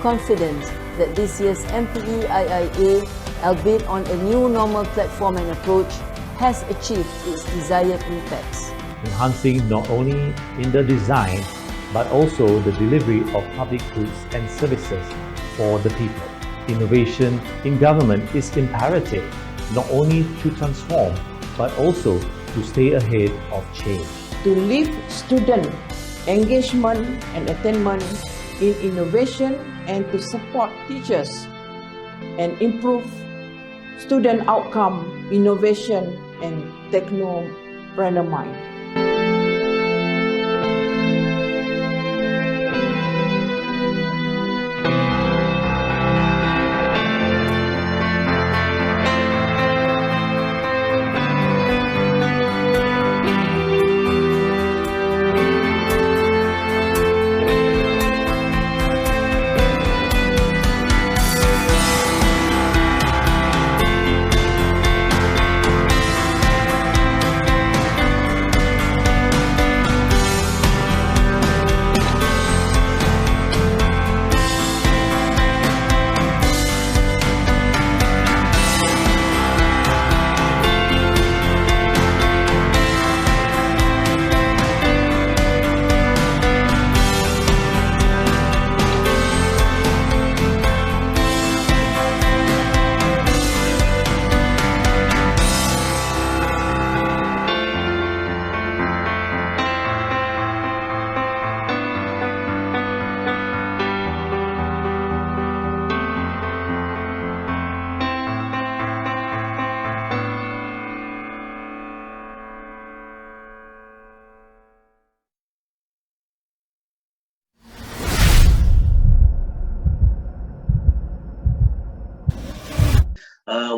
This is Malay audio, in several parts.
confident that this year's MPE-IIA, albeit on a new normal platform and approach, has achieved its desired impacts. Enhancing not only in the design, but also the delivery of public goods and services for the people. Innovation in government is imperative, not only to transform, but also to stay ahead of change. To lift student engagement and attainment in innovation and to support teachers and improve student outcome, innovation and technopreneur mind.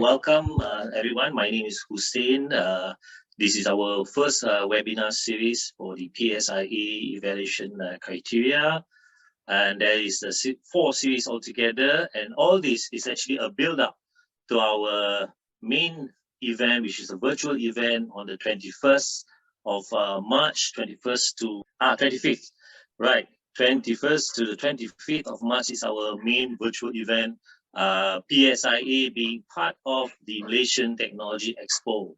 Welcome everyone. My name is Hussein. This is our first webinar series for the PSIA evaluation criteria, and there is 4 series altogether, and all this is actually a build-up to our main event, which is a virtual event on the 21st of March, 21st to 25th, right? 21st to the 25th of March is our main virtual event. PSIA being part of the Malaysian Technology Expo.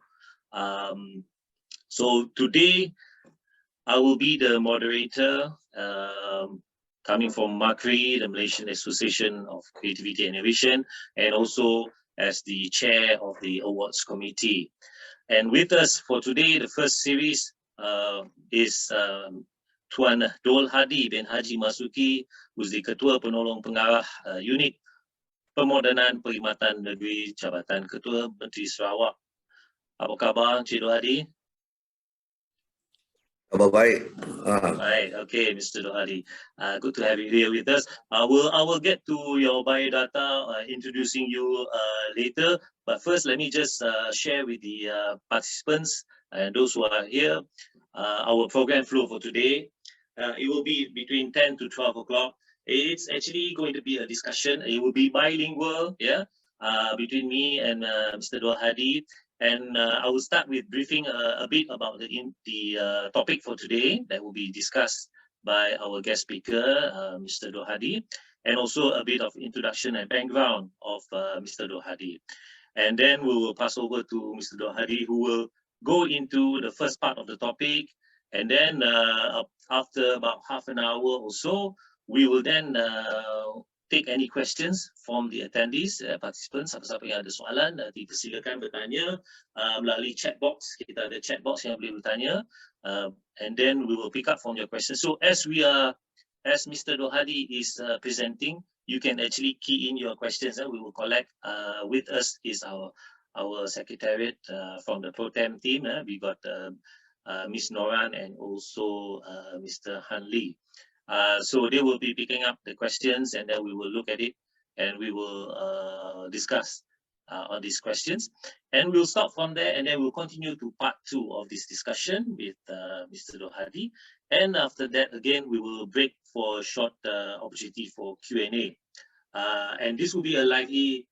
So today I will be the moderator, coming from MACRI, the Malaysian Association of Creativity and Innovation, and also as the chair of the awards committee. And with us for today, the first series is Tuan Dolhadi bin Haji Masuki, who's the Ketua Penolong Pengarah Unit Pemodenan Perkhidmatan Negeri Jabatan Ketua Menteri Sarawak. Apa khabar, Encik Dolhadi? Khabar baik. Right, okay, Mr. Dolhadi. Good to have you here with us. I will get to your biodata, introducing you later. But first, let me just share with the participants and those who are here our program flow for today. It will be between 10 to 12 o'clock. It's actually going to be a discussion. It will be bilingual, yeah, between me and Mr. Dolhadi. And I will start with briefing a bit about the topic for today that will be discussed by our guest speaker, Mr. Dolhadi, and also a bit of introduction and background of Mr. Dolhadi. And then we will pass over to Mr. Dolhadi, who will go into the first part of the topic. And then after about half an hour or so, we will then take any questions from the attendees, participants. Siapa-siapa yang ada soalan, dipersilakan bertanya melalui chat box. Kita ada chat box yang boleh bertanya, and then we will pick up from your questions. So as Mr. Dolhadi is presenting, you can actually key in your questions, and we will collect. With us is our secretariat from the Pro-Tem team. We got Ms. Noran and also Mr. Han Lee. So they will be picking up the questions, and then we will look at it, and we will discuss on these questions. And we'll start from there, and then we'll continue to part 2 of this discussion with Mr. Dolhadi. And after that, again, we will break for a short opportunity for Q&A. And this will be a lively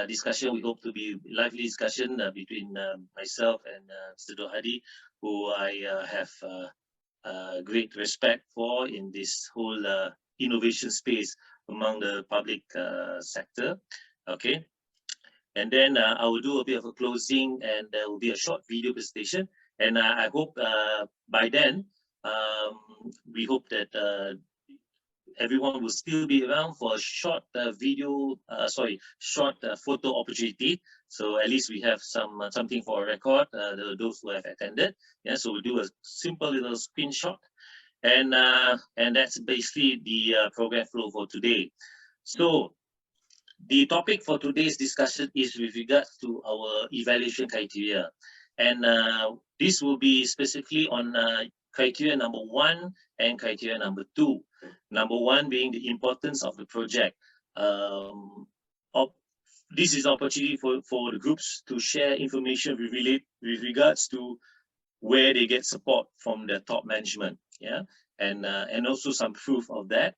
discussion. We hope to be a lively discussion between myself and Mr. Dolhadi, who I have great respect for in this whole innovation space among the public sector. Okay. And then I will do a bit of a closing, and there will be a short video presentation. And I hope by then, we hope that everyone will still be around for a short short photo opportunity. So at least we have something for a record, those who have attended. Yeah, so we'll do a simple little screenshot. And that's basically the program flow for today. So the topic for today's discussion is with regards to our evaluation criteria. And this will be specifically on criteria number 1 and criteria number 2. Number 1 being the importance of the project. This is an opportunity for the groups to share information with regards to where they get support from the top management. Yeah, and also some proof of that.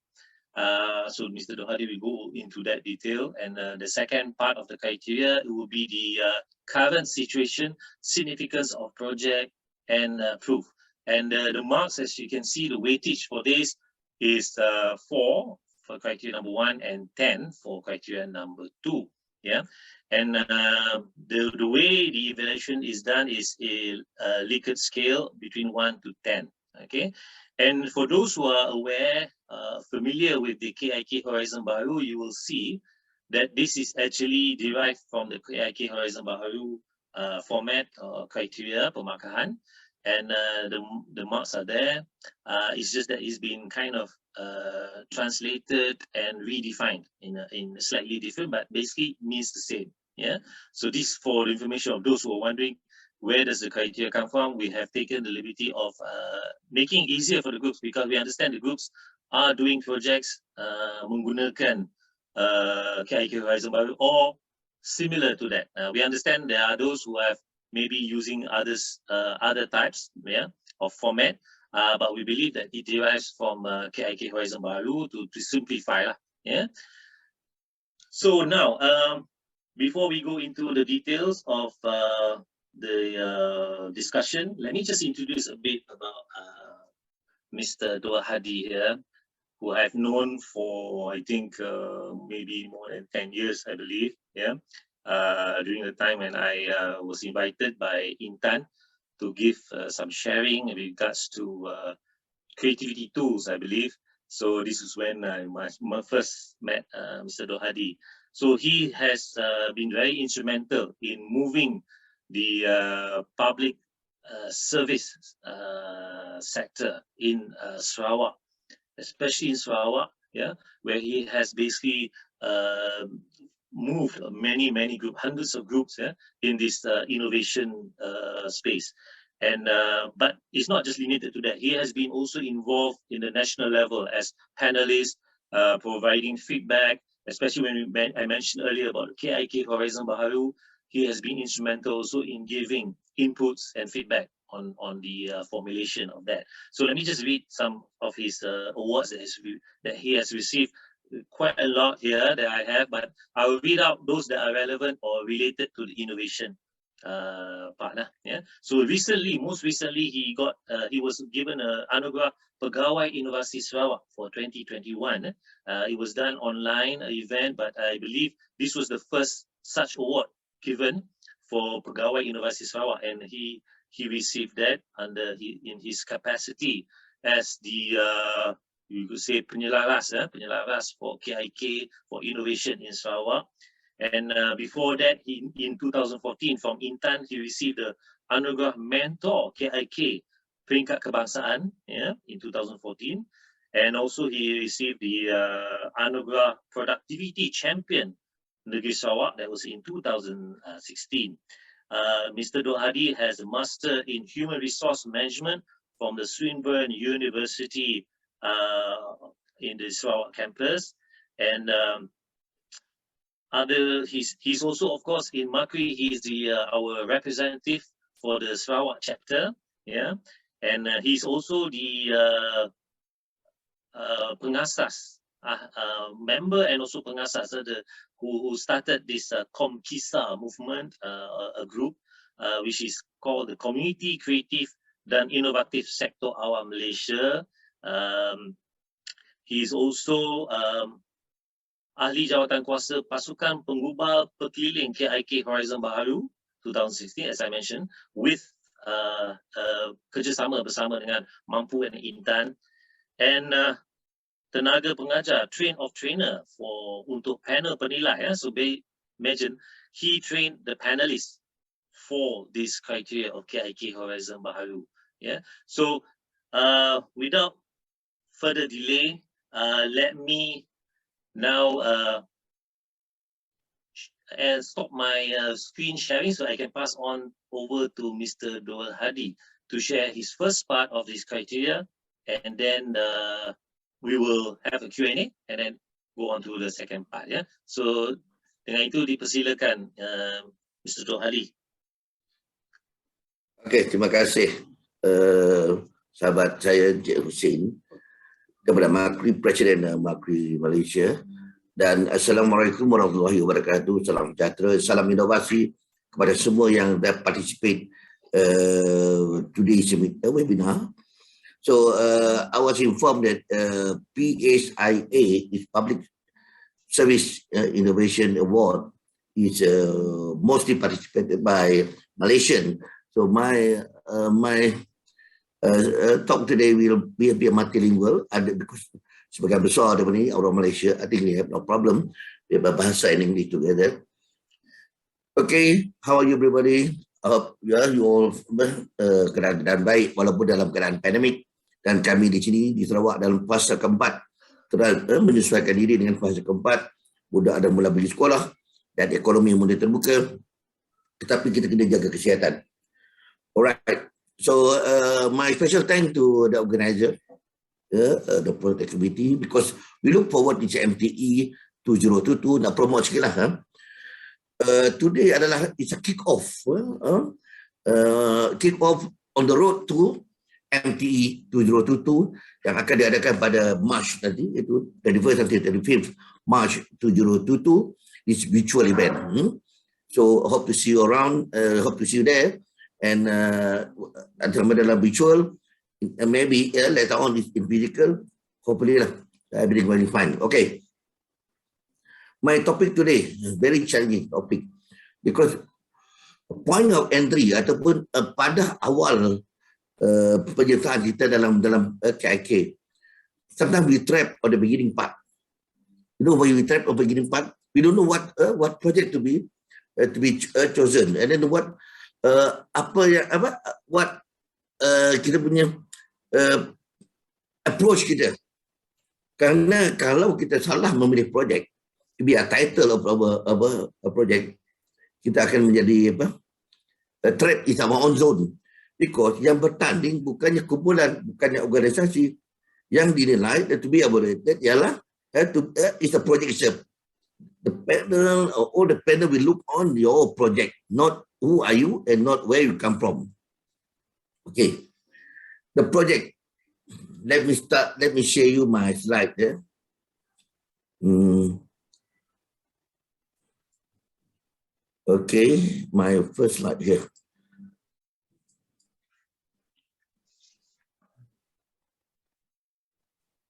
So Mr. Dolhadi will go into that detail. And the second part of the criteria will be the current situation, significance of project, and proof. And the marks, as you can see, the weightage for this is 4 for criteria number 1 and 10 for criteria number 2. Yeah, and the way the evaluation is done is a Likert scale between 1 to 10. Okay, and for those who are aware, familiar with the KIK Horizon Baru, you will see that this is actually derived from the KIK Horizon Baru format or criteria pemarkahan, and the marks are there. It's just that it's been kind of translated and redefined in a slightly different, but basically means the same. Yeah. So this, for the information of those who are wondering, where does the criteria come from? We have taken the liberty of making it easier for the groups, because we understand the groups are doing projects menggunakan KIK Horizon Baru or similar to that. We understand there are those who have maybe using other types, yeah, of format, but we believe that it derives from KIK Horizon Baru to simplify. Yeah. So now, before we go into the details of the discussion, let me just introduce a bit about Mr. Dolhadi here, who I've known for, I think, maybe more than 10 years, I believe. Yeah, during the time when I was invited by Intan to give some sharing in regards to creativity tools, I believe. So this is when I first met Mr. Dolhadi. So he has been very instrumental in moving the public service sector in Sarawak, especially in Sarawak, yeah, where he has basically moved many groups, hundreds of groups, yeah, in this innovation space. And but it's not just limited to that. He has been also involved in the national level as panelist, providing feedback, especially when I mentioned earlier about KIK Horizon Baru. He has been instrumental also in giving inputs and feedback on the formulation of that. So let me just read some of his awards that he has received. Quite a lot here that I have, but I will read out those that are relevant or related to the innovation partner. Yeah. So most recently, he was given an Anugerah Pegawai Inovasi Sarawak for 2021. It was done online event, but I believe this was the first such award given for Pegawai Inovasi Sarawak, and he received that in his capacity as the you could say penyelaras for KIK for innovation in Sarawak. And before that, in 2014 from Intan, he received the Anugerah Mentor KIK Peringkat Kebangsaan, yeah, in 2014. And also he received the Anugerah Productivity Champion Negeri Sarawak, that was in 2016. Mr. Dolhadi has a Master in Human Resource Management from the Swinburne University in the Sarawak campus. And he's also, of course, in MACRI. He's our representative for the Sarawak chapter, yeah, and he's also the pengasas member and also pengasas who started this Komkisa movement, a group which is called the Community Creative dan Inovatif Sektor Awam Malaysia. He's also Ahli Jawatan Kuasa Pasukan Penggubal Pekeliling KIK Horizon Baharu 2016, as I mentioned, with kerjasama bersama dengan Mampu dan Intan, and tenaga pengajar, train of trainer untuk panel penilai. So imagine he trained the panelists for this criteria of KIK Horizon Baharu. So without further delay, let me now stop my screen sharing so I can pass on over to Mr. Dolhadi to share his first part of this criteria, and then we will have a Q&A and then go on to the second part. So dengan itu dipersilakan Mr. Dolhadi. Okey, terima kasih sahabat saya Encik Hussein kepada MACRI, Presiden MACRI Malaysia, dan Assalamualaikum warahmatullahi wabarakatuh. Salam sejahtera, salam inovasi kepada semua yang dah participate today's webinar. So I was informed that PSIA is Public Service Innovation Award is mostly participated by Malaysian. So my talk today will be a bit multilingual, because sebagian besar daripada ni orang Malaysia. I think they have no problem. They berbahasa in English together. Okay, how are you everybody? I hope you all keadaan baik walaupun dalam keadaan pandemik. Dan kami di sini di Sarawak dalam fasa keempat menyesuaikan diri dengan fasa keempat. Budak ada mula pergi sekolah dan ekonomi mula terbuka. Tetapi kita kena jaga kesihatan. Alright. So my special thanks to the organizer, the project activity, because we look forward to MTE 2022. Nak promote sikit lah. Today adalah it's a kick-off. Kick-off on the road to MTE 2022 yang akan diadakan pada March nanti, itu 31st until 35th March 2022. It's virtual event. So hope to see you around, hope to see you there. And dalam virtual, maybe later on in physical, hopefully lah, everything will be fine. Okay. My topic today is very challenging topic, because point of entry ataupun pada awal penyertaan kita dalam KIK, sometimes we trap on the beginning part. You know, when we trap on the beginning part, we don't know what project to be chosen, and then what kita punya approach kita. Karena kalau kita salah memilih projek, be a title of a project, kita akan menjadi trap in our own zone. Because yang bertanding bukannya kumpulan, bukannya organisasi. Yang dinilai to be evaluated ialah is the project itself. The panel or all the panel will look on your project, not who are you and not where you come from. Okay, the project. Let me start. Let me share you my slide there. Okay, my first slide here.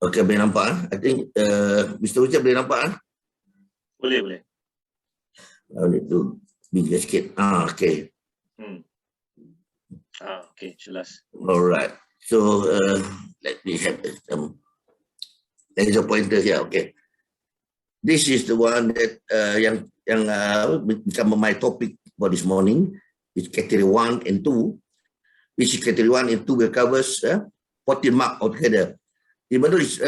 Okay, boleh nampak? I think Mr. Ucap boleh nampak? Boleh. I need to bigger sikit. Okay. Okay, jelas. Alright. So let me have there is a pointer here. Okay. This is the one that yang become my topic for this morning. It's category 1 and 2. Which is category 1 and 2 will covers 14 mark altogether. Even though it's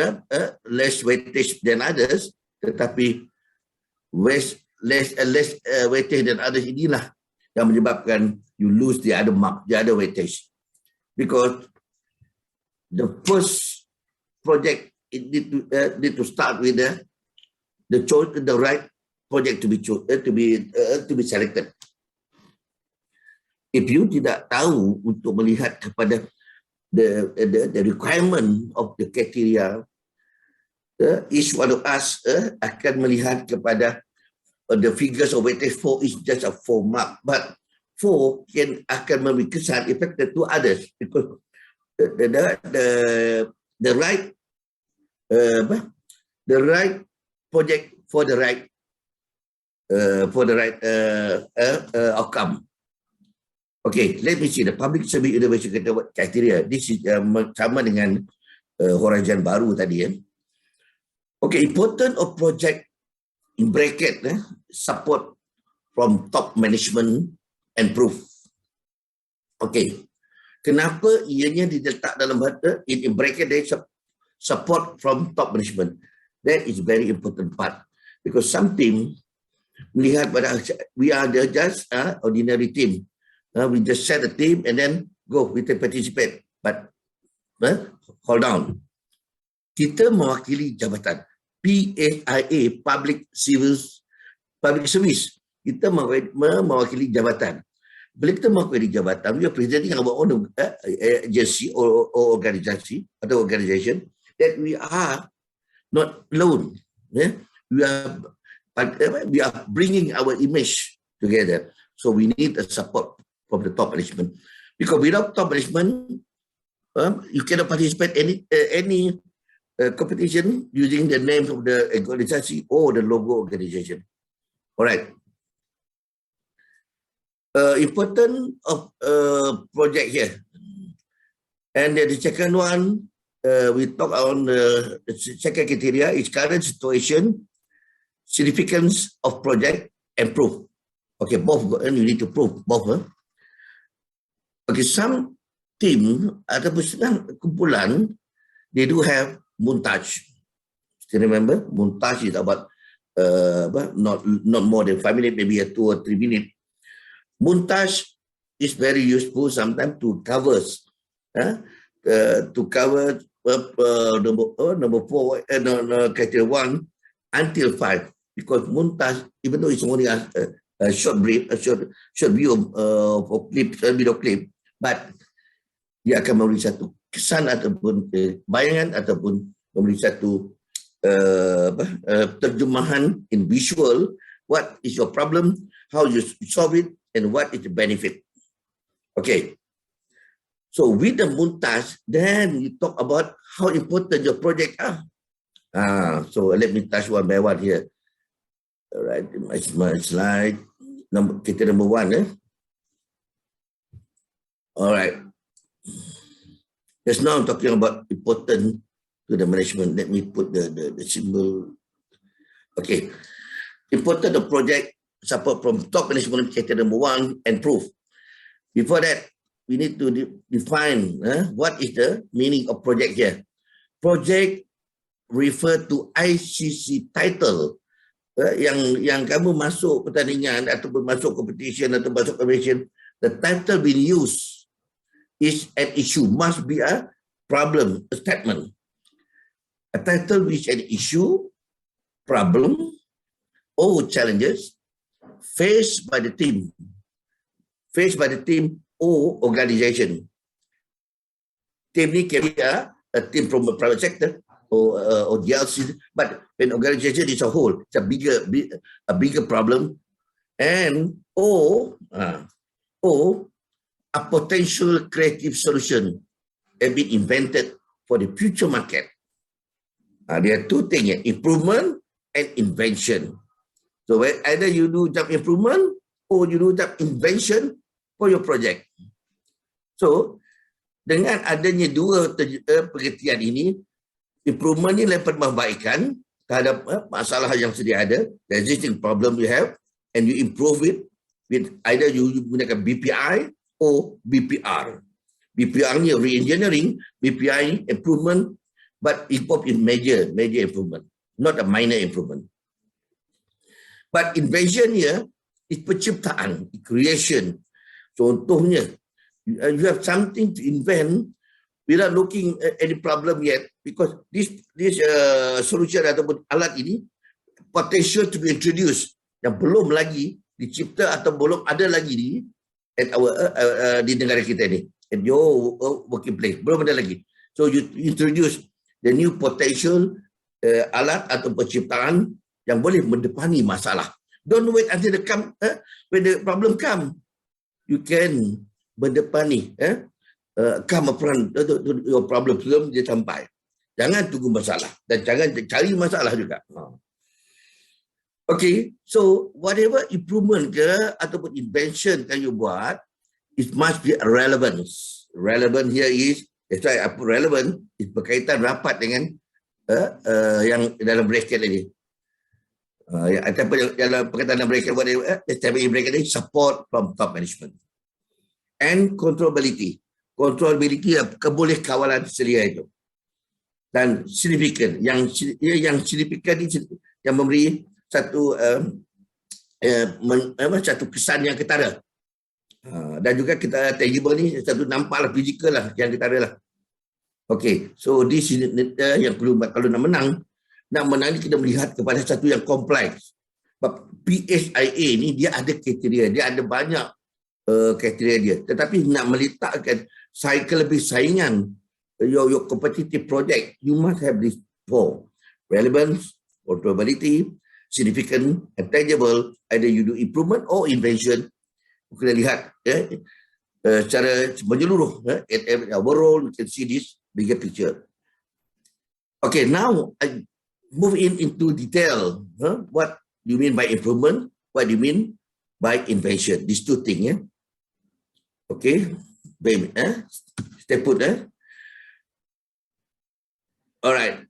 less weightage than others, tetapi less weightage than others inilah yang menyebabkan you lose the other mark, the other weightage. Because the first project, it need to start with the right project to be selected. If you tidak tahu untuk melihat kepada the requirement of the criteria, each one of us akan melihat kepada the figures of weightage 4 is just a 4 mark, but 4 akan memberi kesan affected to others, because the right project for the right outcome. Okay, let me see the public service innovation criteria. This is sama dengan horizon baru tadi ya. Okay, important of project in bracket support from top management and proof. Okay, kenapa ianya diletak dalam in bracket there support from top management? That is very important part because some team melihat pada we are just ordinary team. We just set a team and then go we can participate. But hold on. Kita mewakili jabatan PSIA Public Service. Kita mewakili jabatan. Bila kita mewakili jabatan, we are presenting our own agency or organisasi atau organisation that we are not alone. We are bringing our image together. So we need a support from the top management. Because without top management, you cannot participate any competition using the name of the organisasi or the logo organisation. All right. Important of project here. And the second one, we talk on the second criteria is current situation, significance of project, and proof. Okay, both, and you need to prove both. Okay, some team ataupun kumpulan, they do have montage. Still remember? Montage is about not more than 5 minutes, maybe a 2 or 3 minutes. Montage is very useful sometimes to cover number 4, criteria 1 until 5. Because montage, even though it's only a short brief, a short view of video clip, but dia akan memberi satu kesan ataupun bayangan ataupun memberi satu terjemahan in visual. What is your problem? How you solve it? And what is the benefit? Okay. So with the montage, then you talk about how important your project are. So let me touch one by one here. All right, my slide. Criteria number 1. All right. Just now I'm talking about important to the management. Let me put the symbol. Okay. Important the project support from top management criteria number 1 and proof. Before that, we need to define what is the meaning of project here. Project refer to ICC title. Yang kamu masuk pertandingan ataupun masuk competition atau masuk convention, the title being used is an issue, must be a problem, a statement. A title which an issue, problem, or challenges faced by the team or organization. Team ni kira a team from the private sector or DLC, but when organization is a whole, it's a bigger problem, and or a potential creative solution have been invented for the future market. There are two things, improvement and invention. So either you do job improvement or you do job invention for your project. So dengan adanya dua pengertian ini, improvement ni adalah perbaikan terhadap masalah yang sedia ada, the existing problem you have, and you improve it with either you gunakan BPI or BPR. BPR ni re-engineering, BPI improvement, but involved in major improvement, not a minor improvement. But invention here is penciptaan, creation. Contohnya, you have something to invent without looking at any problem yet, because this solution ataupun alat ini potential to be introduced yang belum lagi dicipta atau belum ada lagi di negara kita ni, at your working place, belum ada lagi. So you introduce the new potential alat atau penciptaan yang boleh mendepani masalah. Don't wait until when the problem come. You can mendepani, come upon your problem sebelum dia sampai. Jangan tunggu masalah dan jangan cari masalah juga. Okay, so whatever improvement ke ataupun invention kan you buat, it must be relevance. Relevant here is, that's why apa relevant is berkaitan rapat dengan yang dalam bracket tadi. Ataupun dalam perkataan dalam bracket whatever, bracket tadi support from top management. And controllability. Controllability keboleh kawalan selia itu. Dan significant. Yang significant yang memberi satu satu kesan yang ketara. Dan juga kita tangible ni satu nampaklah fizikal lah yang ketara lah. Okay, so this is yang perlu kalau nak menang ni kita melihat kepada satu yang kompleks. PSIA ni dia ada kriteria, dia ada banyak kriteria dia. Tetapi nak meletakkan lebih saingan your competitive project, you must have this four: relevance, controllability, significant, and tangible. Either you do improvement or invention. Kita lihat secara menyeluruh overall, you can see this bigger picture. Okay, now I move into detail. What do you mean by improvement? What do you mean by invention? These two things. Okay, stay put. All right.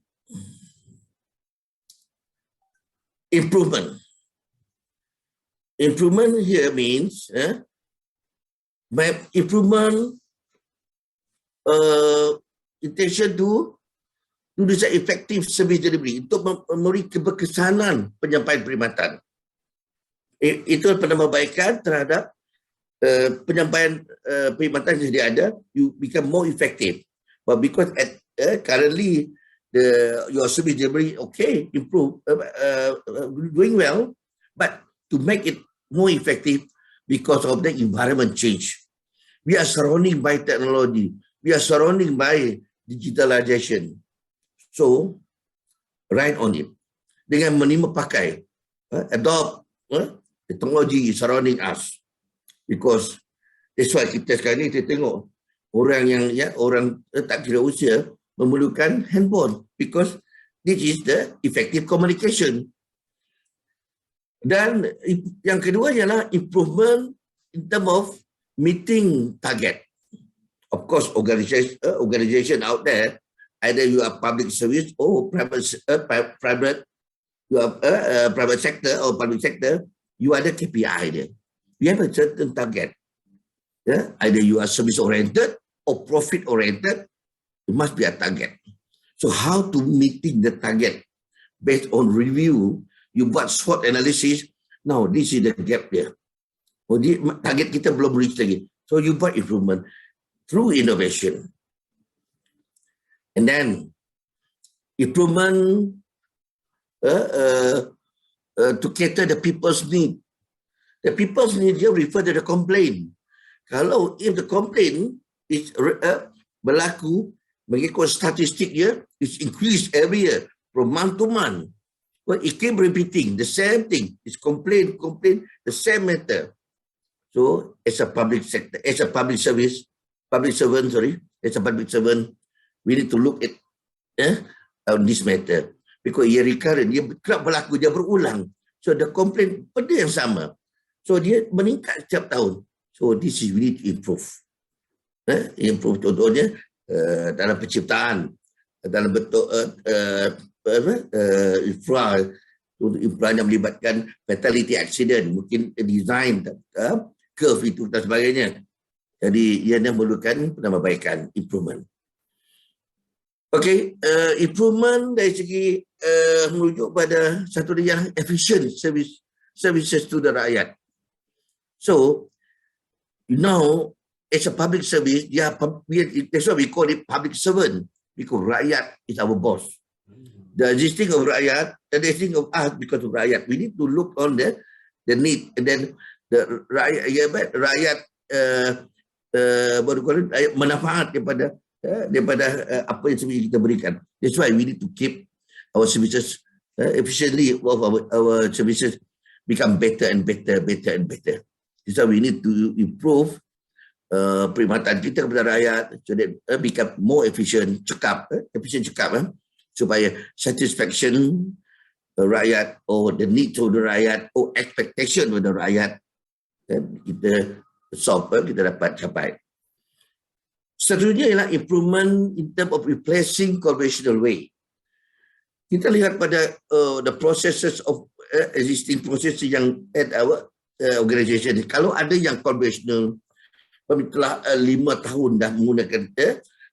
Improvement. Improvement here means improvement intention to design effective service delivery untuk memberi keberkesanan penyampaian perkhidmatan. Itu penambahbaikan terhadap penyampaian perkhidmatan yang sedia ada, you become more effective. But because currently your service delivery improve, doing well, but to make it more effective because of the environment change. We are surrounded by technology. We are surrounded by digitalization. So, ride on it. Dengan menerima pakai, adopt technology surrounding us. Because that's why kita sekarang ni kita tengok orang orang tak kira usia memerlukan handphone because this is the effective communication. Dan yang kedua ialah improvement in terms of meeting target. Of course, organization out there, either you are public service or private you are private sector or public sector, you ada KPI there. You have a certain target. Either you are service oriented or profit oriented, it must be a target. So how to meeting the target based on review, you buat SWOT analysis. Now this is the gap there. Target kita belum reach lagi. So you buat improvement through innovation. And then improvement to cater the people's need. The people's need here refer to the complaint. Kalau if the complaint is berlaku mengikut statistik dia, it's increased every year from month to month. Well, it keep repeating the same thing. It's complaint, the same matter. So, as a public sector, as a public servant, we need to look at on this matter because ia recurrent, dia kerap berlaku, dia berulang. So, the complaint benda yang sama. So, dia meningkat setiap tahun. So, this is we need to improve. Improve contohnya dalam penciptaan, dalam bentuk infra yang melibatkan fatality accident, mungkin design curve itu dan sebagainya. Jadi ia memerlukan penambahbaikan, improvement. Okay, improvement dari segi merujuk pada satu yang efficient services to the rakyat. So, as a public service, that's why we call it public servant, because rakyat is our boss. The existing of rakyat, the existing of us because of rakyat. We need to look on the need, and then the rakyat manfaat daripada apa yang kita berikan. That's why we need to keep our services efficiently. Our services become better and better. That's why we need to improve perkhidmatan kita kepada rakyat so that become more efficient, cekap, supaya satisfaction rakyat, or the needs of the rakyat, or expectation of the rakyat, kita solve, kita dapat capai. Seterusnya ialah improvement in terms of replacing conventional way. Kita lihat pada the processes of existing processes yang at our organisation. Kalau ada yang conventional, telah 5 tahun dah menggunakan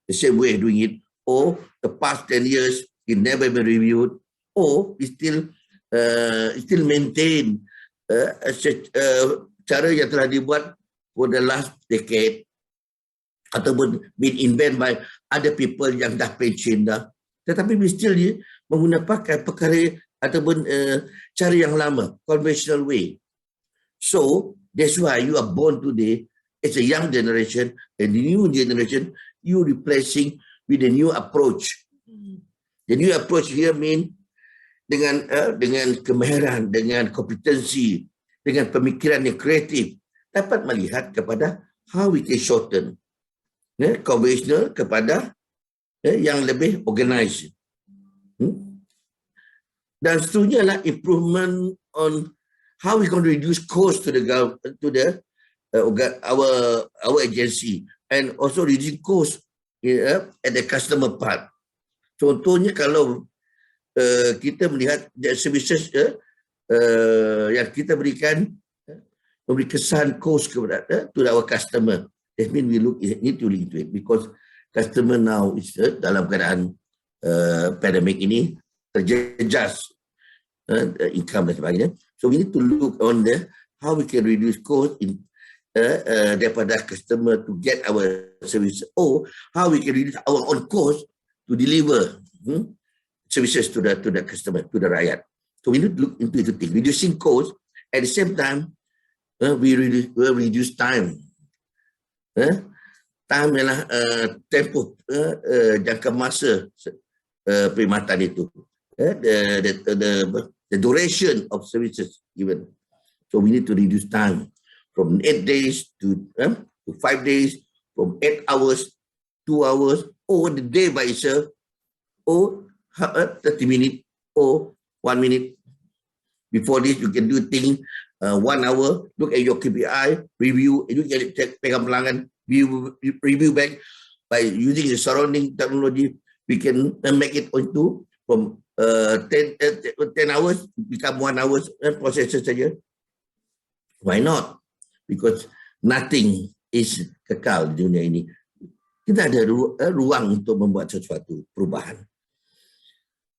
the same way of doing it, or the past 10 years it never been reviewed, or it still maintain cara yang telah dibuat for the last decade, ataupun been invented by other people yang dah pension dah, tetapi we still menggunakan perkara ataupun cara yang lama, conventional way. So that's why you are born today as a young generation, and the new generation, you replacing with a new approach. The new approach here mean dengan kemahiran, dengan kompetensi, dengan pemikiran yang kreatif, dapat melihat kepada how we can shorten conventional kepada yang lebih organized. Dan seterusnya adalah improvement on how we can reduce cost to our agency, and also reduce cost at the customer part. Contohnya kalau kita melihat services yang kita berikan memberi kesan cost kepada to our customer. That means we need to look into it, because customer now is dalam keadaan pandemic ini terjejas income dan sebagainya. So we need to look on how we can reduce cost daripada customer to get our service, or how we can reduce our own cost to deliver services to the customer, to the rakyat. So we need to look into it, reducing cost. At the same time, we reduce time. Time ialah tempoh, jangka masa perkhidmatan itu, the duration of services given. So we need to reduce time from 8 days to 5 days, from 8 hours, 2 hours, or the day by itself, or 30 minutes, or 1 minute. Before this, you can do things 1 hour, look at your KPI, review, and you can check pegang pelanggan, review back by using the surrounding technology. We can make it into from 10 hours become 1 hour processes saja. Why not? Because nothing is kekal di dunia ini. Kita ada ruang untuk membuat sesuatu perubahan.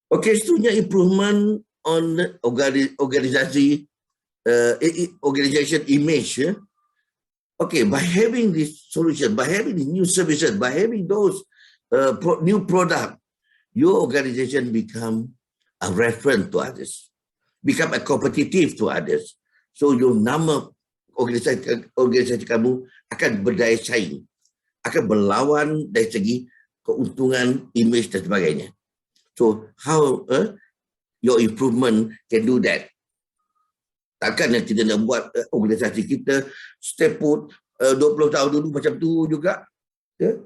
Okay, seterusnya improvement on organisation image. Okay, by having this solution, by having these new services, by having those new product, your organization become a reference to others, become a competitive to others. So your nama organisasi kamu akan berdaya saing, akan berlawan dari segi keuntungan, image dan sebagainya. So how your improvement can do that? Takkan kita nak buat organisasi kita stay put 20 tahun dulu macam tu juga,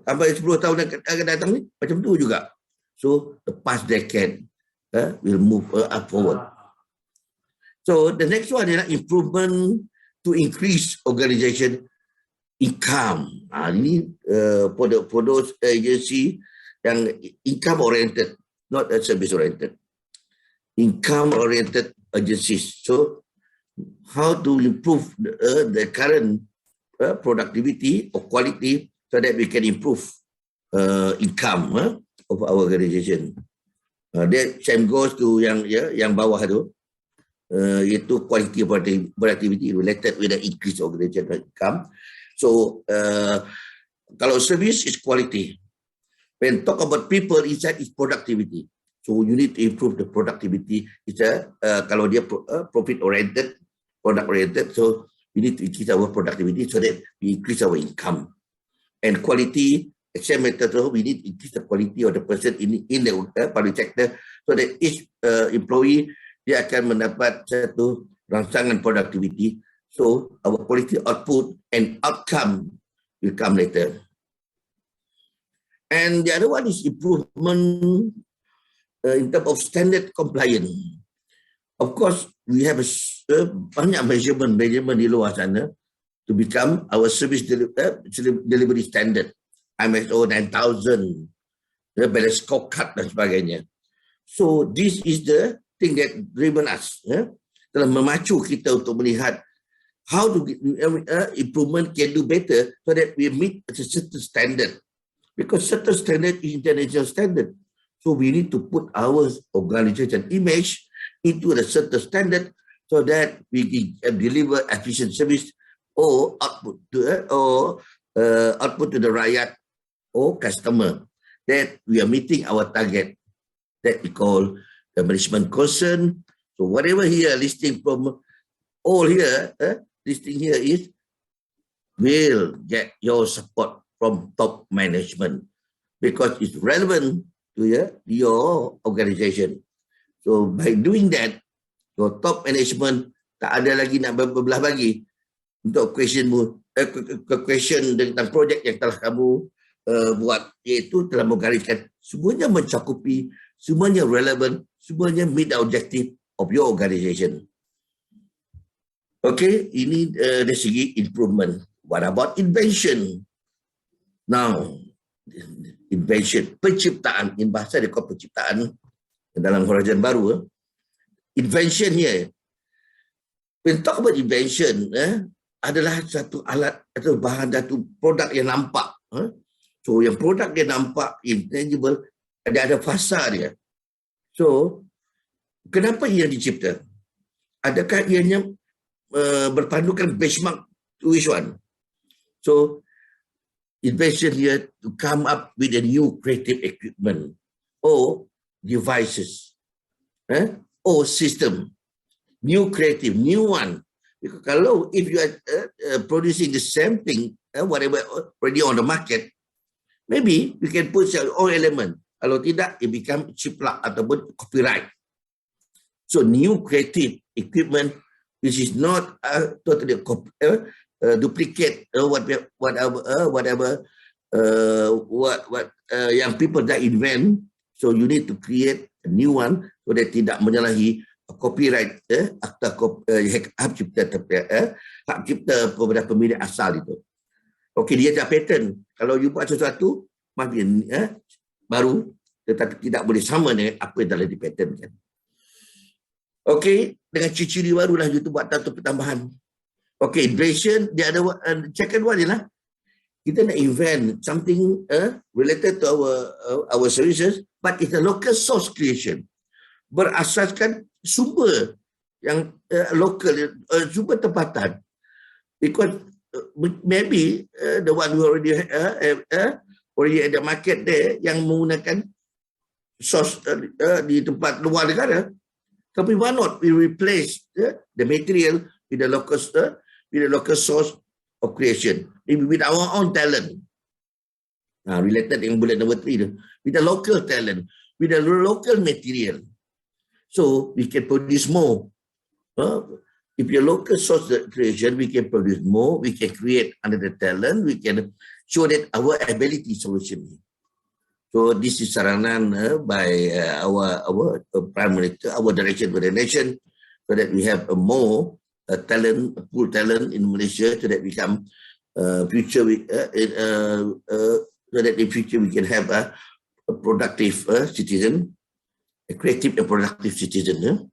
sampai 10 tahun akan datang ni macam tu juga. So the past decade will move up forward. So the next one adalah improvement to increase organization income. Ini for those agency yang income oriented, not service oriented. Income oriented agencies. So how to improve the current productivity or quality so that we can improve income of our organization. That same goes to yang bawah tu, iaitu quality productivity related with the increase organization income. So kalau service is quality, when talk about people inside is productivity. So you need to improve the productivity. It's kalau dia profit oriented, product oriented, so we need to increase our productivity so that we increase our income. And quality, same method, so we need to increase the quality of the person in the public sector so that each employee dia akan mendapat satu rangsangan productivity. So our quality output and outcome will come later. And the other one is improvement in terms of standard compliance. Of course, we have banyak measurement di luar sana to become our service delivery standard. ISO 9000, balance scorecard dan sebagainya. So this is the thing that driven us, telah memacu kita untuk melihat how to improvement can do better so that we meet a certain standard. Because certain standard is international standard. So we need to put our organization image into a certain standard so that we can deliver efficient service or output to the rakyat or customer, that we are meeting our target that we call the management concern. So whatever here listing from all here, listing here is will get your support from top management because it's relevant to your organization. So by doing that, your top management tak ada lagi nak berbelah bagi untuk questionmu, question tentang projek yang telah kamu buat, iaitu telah menggariskan semuanya mencakupi, semuanya relevant, semuanya meet the objective of your organization. Okay, ini dari segi improvement. What about invention? Now, invention, penciptaan, in bahasa dia kau penciptaan dalam horizon baru. Invention here, when talk about invention, adalah satu alat atau bahan, satu produk yang nampak. So yang produk dia nampak intangible, ada fasa dia. So kenapa ia dicipta? Adakah ianya berpandukan benchmark to which one? So invention here to come up with a new creative equipment or devices, or system, new creative, new one. Because kalau if you are producing the same thing, whatever already on the market, maybe we can put all element. Kalau tidak, it become ciplak ataupun copyright. So new creative equipment, which is not totally duplicate whatever yang people that invent. So you need to create a new one so that tidak menyalahi copyright, akta hak cipta kepada pemilik asal itu. Okey, dia tak patent. Kalau you buat sesuatu mungkin baru, tetapi tidak boleh sama dengan apa yang telah dipatentkan. Okey, dengan ciri-ciri barulah you tu buat satu pertambahan. Okey, invention, dia ada second one ialah kita nak invent something related to our services, but it's a local source creation. Berasaskan sumber yang local, sumber tempatan. Because maybe the one who already at the market there yang menggunakan source di tempat luar negara. Tapi why not we replace the material with the local source of creation, maybe with our own talent. Related dengan bullet number 3 tu, with the local talent, with the local material, so we can produce more. If your local source creation, we can produce more, we can create another talent, we can show that our ability solution. So this is saranan by our Prime Minister, our direction for the nation, so that we have a more talent, full talent in Malaysia, so that we come future, so that in future we can have a productive citizen, a creative and productive citizen.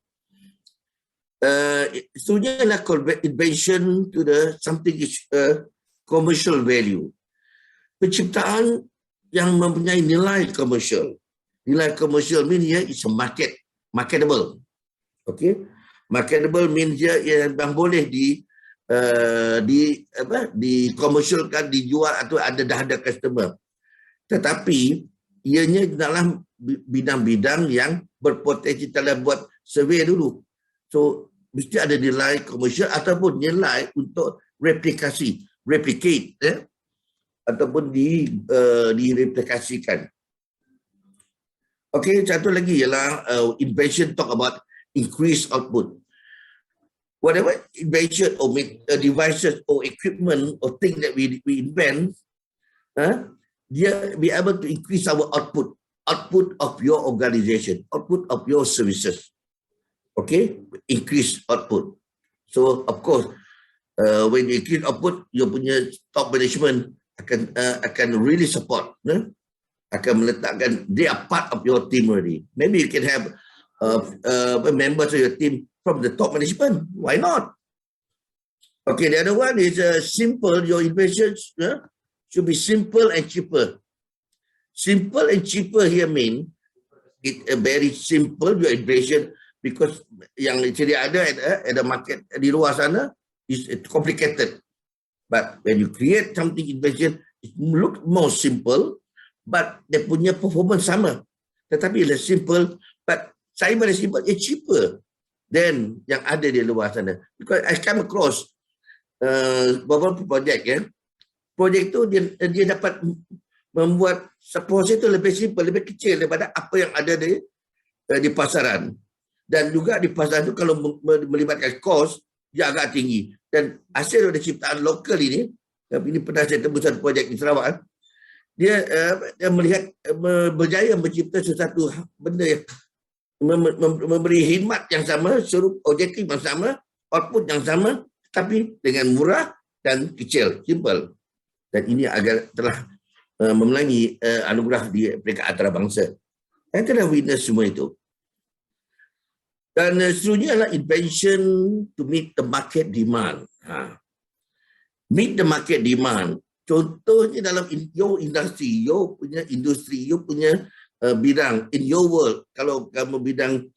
Seterusnya adalah invention to the something is commercial value. Penciptaan yang mempunyai nilai komersial. Nilai komersial means here is a marketable. Okay, marketable means here yang boleh dikomersialkan, dijual atau dah ada customer. Tetapi ianya dalam bidang-bidang yang berpotensi telah buat survey dulu. So mesti ada nilai komersial ataupun nilai untuk replicate, ataupun direplikasikan. Okay, satu lagi ialah invention talk about increased output. Whatever invention or devices or equipment or thing that we invent, dia be able to increase our output of your organization, output of your services. Okay, increase output. So of course, when you increase output, you punya top management akan really support. Akan meletakkan, they are part of your team already. Maybe you can have members of your team from the top management. Why not? Okay, the other one is simple. Your innovations should be simple and cheaper. Simple and cheaper here mean it very simple your innovation, because yang sedia ada at the market di luar sana is complicated. But when you create something innovation, it look more simple, but dia punya performance sama. Tetapi less simple, but saya very simple, it's cheaper than yang ada di luar sana. Because I come across beberapa projek projek tu dia dapat membuat proses itu lebih simple, lebih kecil daripada apa yang ada di pasaran. Dan juga di pasaran itu kalau melibatkan kos, dia agak tinggi. Dan hasil dari ciptaan lokal ini pernah saya tembus satu projek di Sarawak, dia melihat berjaya mencipta sesuatu benda yang memberi khidmat yang sama, suruh objektif yang sama, output yang sama, tapi dengan murah dan kecil, simple. Dan ini agak telah memelangi anugerah di peringkat antarabangsa. Saya telah witness semua itu. Dan seterusnya adalah invention to meet the market demand. Meet the market demand. Contohnya dalam your industry, you punya bidang, in your world. Kalau kamu bidang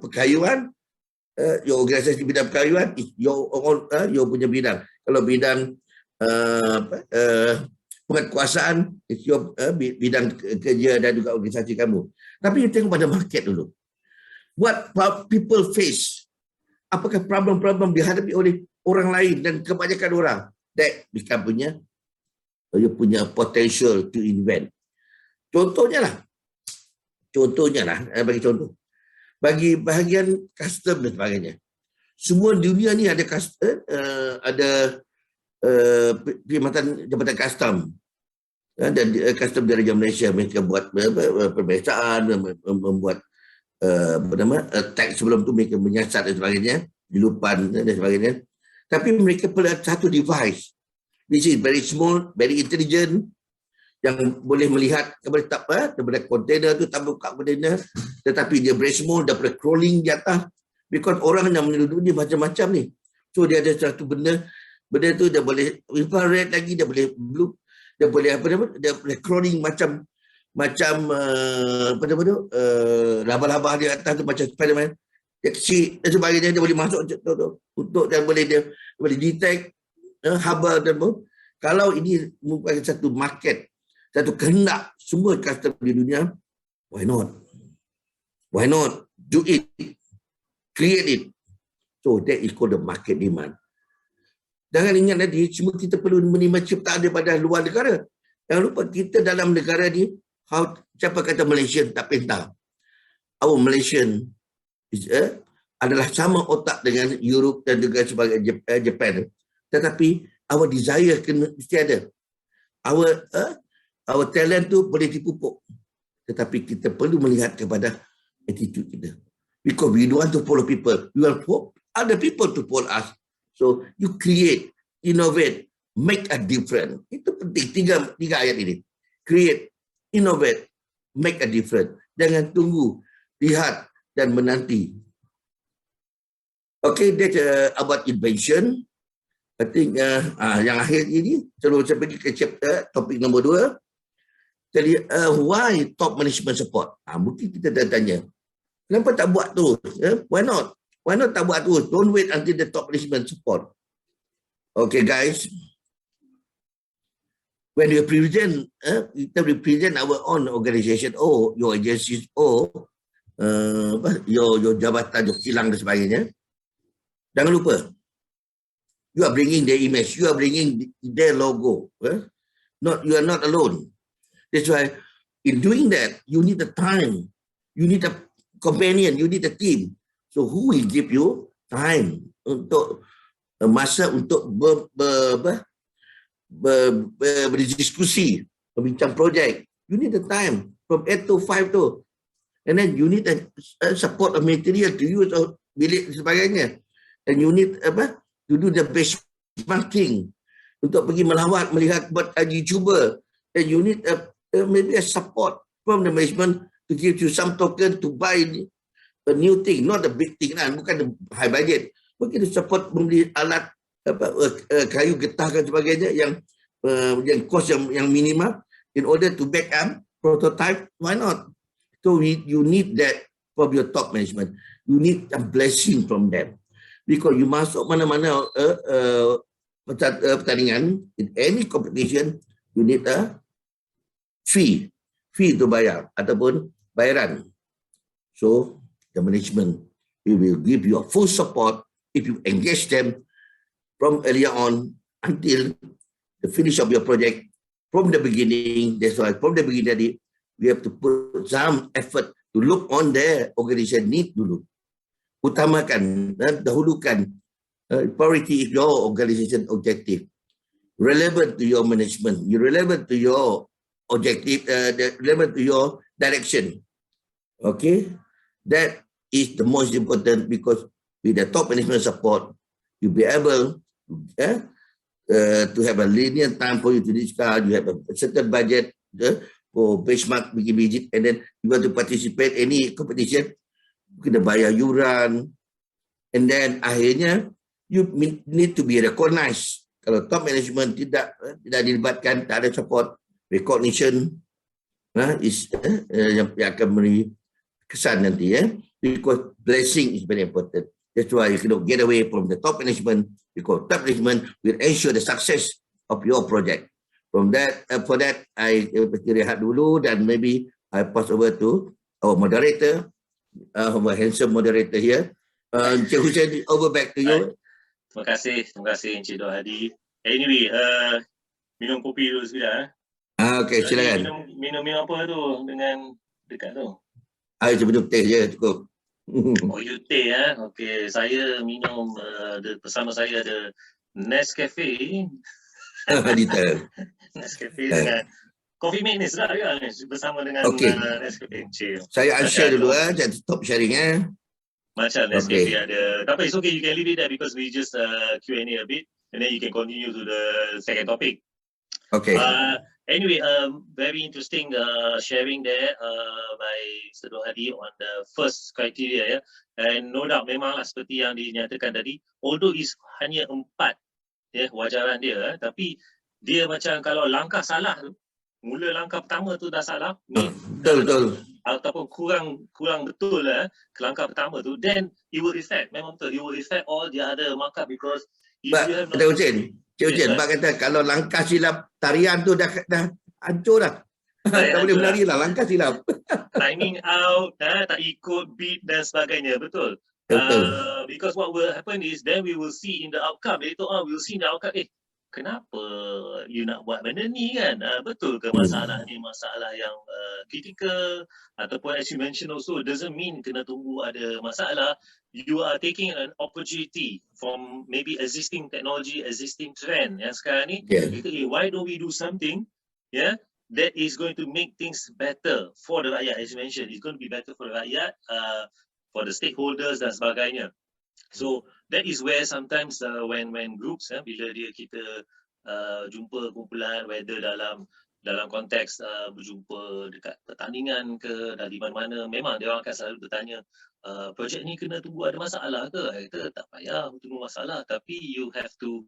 perkayuan, your organisasi bidang perkayuan, your punya bidang. Kalau bidang penguasaan, it's your bidang kerja dan juga organisasi kamu. Tapi you tengok pada market dulu. What people face? Apakah problem-problem dihadapi oleh orang lain dan kebanyakan orang? That become punya potential to invent. Contohnya lah, bagi contoh. Bagi bahagian custom dan sebagainya. Semua dunia ni ada perkhidmatan jabatan custom. Dan custom Diraja Malaysia, mereka buat pemeriksaan, membuat tag sebelum tu mereka menyiasat dan sebagainya, dilupan dan sebagainya. Tapi mereka perlu satu device which is very small, very intelligent, yang boleh melihat daripada kontainer tu, tak buka kontainer, tetapi dia very small, dia boleh crawling di atas, because orang yang menuduh ni macam-macam ni. So dia ada satu benda tu dia boleh infrared lagi, dia boleh blue, dia boleh dia boleh crawling macam laba-laba di atas tu macam Spiderman. Dia kecil dan sebagainya, dia boleh masuk untuk dan dia boleh detect haba dan kalau ini merupakan satu market, satu kehendak semua custom di dunia, why not? Why not? Do it. Create it. So that is called the market demand. Jangan ingat tadi, semua kita perlu menerima ciptaan daripada luar negara. Jangan lupa kita dalam negara ni, siapa kata Malaysian tak pintar? Our Malaysian adalah sama otak dengan Europe dan juga sebagai Japan. Tetapi our desire mesti ada. Our talent tu boleh dipupuk. Tetapi kita perlu melihat kepada attitude kita. Because we don't want to follow people. We want other people to follow us. So you create, innovate, make a difference. Itu penting. Tiga ayat ini. Create, innovate, make a difference. Jangan tunggu, lihat dan menanti. Okay, that's about invention. I think yang akhir ini, sebelum saya pergi ke chapter, topik nombor 2. Jadi, why top management support? Mungkin kita dah tanya, kenapa tak buat tu? Why not? Why not tak buat tu? Don't wait until the top management support. Okay, guys. When we present, kita represent our own organization, your agencies, your jabatan, your kilang dan sebagainya. Jangan lupa, you are bringing their image, you are bringing their logo. You are not alone. That's why in doing that, you need the time, you need a companion, you need a team. So who will give you time untuk masa untuk berdiskusi, berbincang projek? You need the time from 8 to 5 tu. And then you need a support of material to use bilik dan sebagainya. And you need to do the benchmarking untuk pergi melawat, melihat, buat uji cuba. And you need maybe a support from the management to give you some token to buy a new thing, not a big thing lah, bukan the high budget. Mungkin support membeli alat kayu getah dan sebagainya yang kos yang minimal in order to back up prototype. Why not? So you need that from your top management. You need a blessing from them. Because you masuk mana-mana pertandingan, in any competition, you need a fee to bayar ataupun bayaran. So the management, we will give you a full support if you engage them from earlier on until the finish of your project. From the beginning, that's why from the beginning, we have to put some effort to look on their organization need dulu. Utamakan dan dahulukan priority your organization objective. Relevant to your management, relevant to your objective, relevant to your direction. Okay? That is the most important, because with the top management support, you'll be able to have a linear time for you to discuss, you have a certain budget, for benchmark bikin visit, and then you want to participate any competition, kena bayar yuran, and then akhirnya you need to be recognized. Kalau top management tidak dilibatkan, tak ada support, recognition is yang akan beri kesan nanti, because blessing is very important. That's why you cannot get away from the top management, because top management will ensure the success of your project. From that, for that, I rehat dulu, dan maybe I pass over to our moderator, our handsome moderator here. Encik Hussein, over back to you. Terima kasih Encik Dolhadi. Anyway, minum kopi dulu sekejap. Okay, silakan. Minum apa tu dengan dekat tu? Saya minum teh je, cukup. Oh, you teh Okay, saya minum bersama saya ada Nescafe. Nescafe dengan Coffee Mate ni sedap juga bersama dengan Nescafe. Saya share dulu saya stop sharing Macam Nescafe ada. Tapi it's okay, you can leave it there because we just Q&A a bit and then you can continue to the second topic. Okay. Anyway, very interesting sharing there by Mr. Dolhadi on the first criteria and no doubt memanglah seperti yang dinyatakan tadi, although is hanya 4 wajaran dia, tapi dia macam kalau langkah salah tu, mula langkah pertama tu dah salah, betul ataupun kurang betul langkah pertama tu, then it will reflect, memang betul, it will reflect all the other markup, because if you have not... Cik Hussein, Pak kata kalau langkah silap tarian tu dah hancur dah. Tak boleh menari lah, langkah silap. Timing out, tak ikut beat dan sebagainya, betul. Because what will happen is then we will see in the outcome, later on we will see in the outcome, kenapa you nak buat benda ni kan? Betul ke masalah ni masalah yang critical, ataupun as you mentioned also, doesn't mean kena tunggu ada masalah. You are taking an opportunity from maybe existing technology, existing trend yang sekarang ni. Why don't we do something that is going to make things better for the rakyat, as you mentioned. It's going to be better for the rakyat, for the stakeholders dan sebagainya. So that is where sometimes when groups bila kita jumpa kumpulan, whether dalam konteks berjumpa dekat pertandingan ke dari mana-mana, memang dia orang akan selalu bertanya, projek ni kena tunggu ada masalah ke? Kita tak payah tunggu masalah, tapi you have to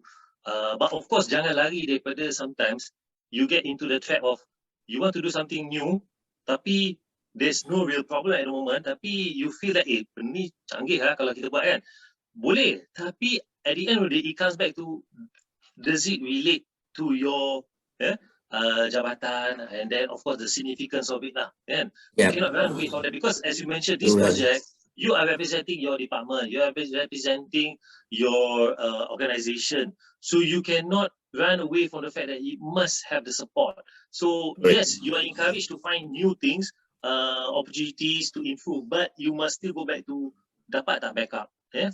but of course jangan lari daripada sometimes you get into the trap of you want to do something new tapi there's no real problem at the moment, tapi you feel that ni canggih kalau kita buat kan. Boleh, tapi at the end of the day, it comes back to, does it relate to your jabatan, and then of course the significance of it lah. Kan? You cannot run away from that, because as you mentioned, this project, you are representing your department, you are representing your organization, so you cannot run away from the fact that you must have the support. So yes, you are encouraged to find new things, opportunities to improve, but you must still go back to dapat tak backup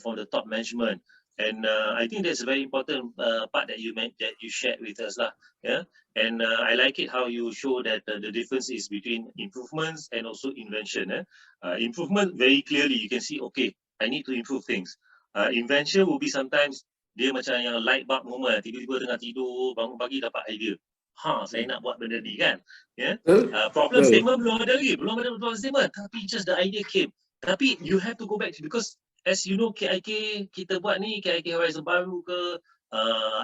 from the top management. And I think that's a very important part that you shared with us lah. Yeah, and I like it how you show that the difference is between improvements and also invention. Improvement, very clearly you can see, okay, I need to improve things. Invention will be sometimes dia macam yang light bulb moment, tiba-tiba tengah tidur bangun pagi dapat idea. Saya nak buat benda ni kan. Problem statement belum ada lagi, belum ada problem statement, tapi just the idea came. Tapi you have to go back to, because as you know, KIK kita buat ni, KIK Horizon Baru ke,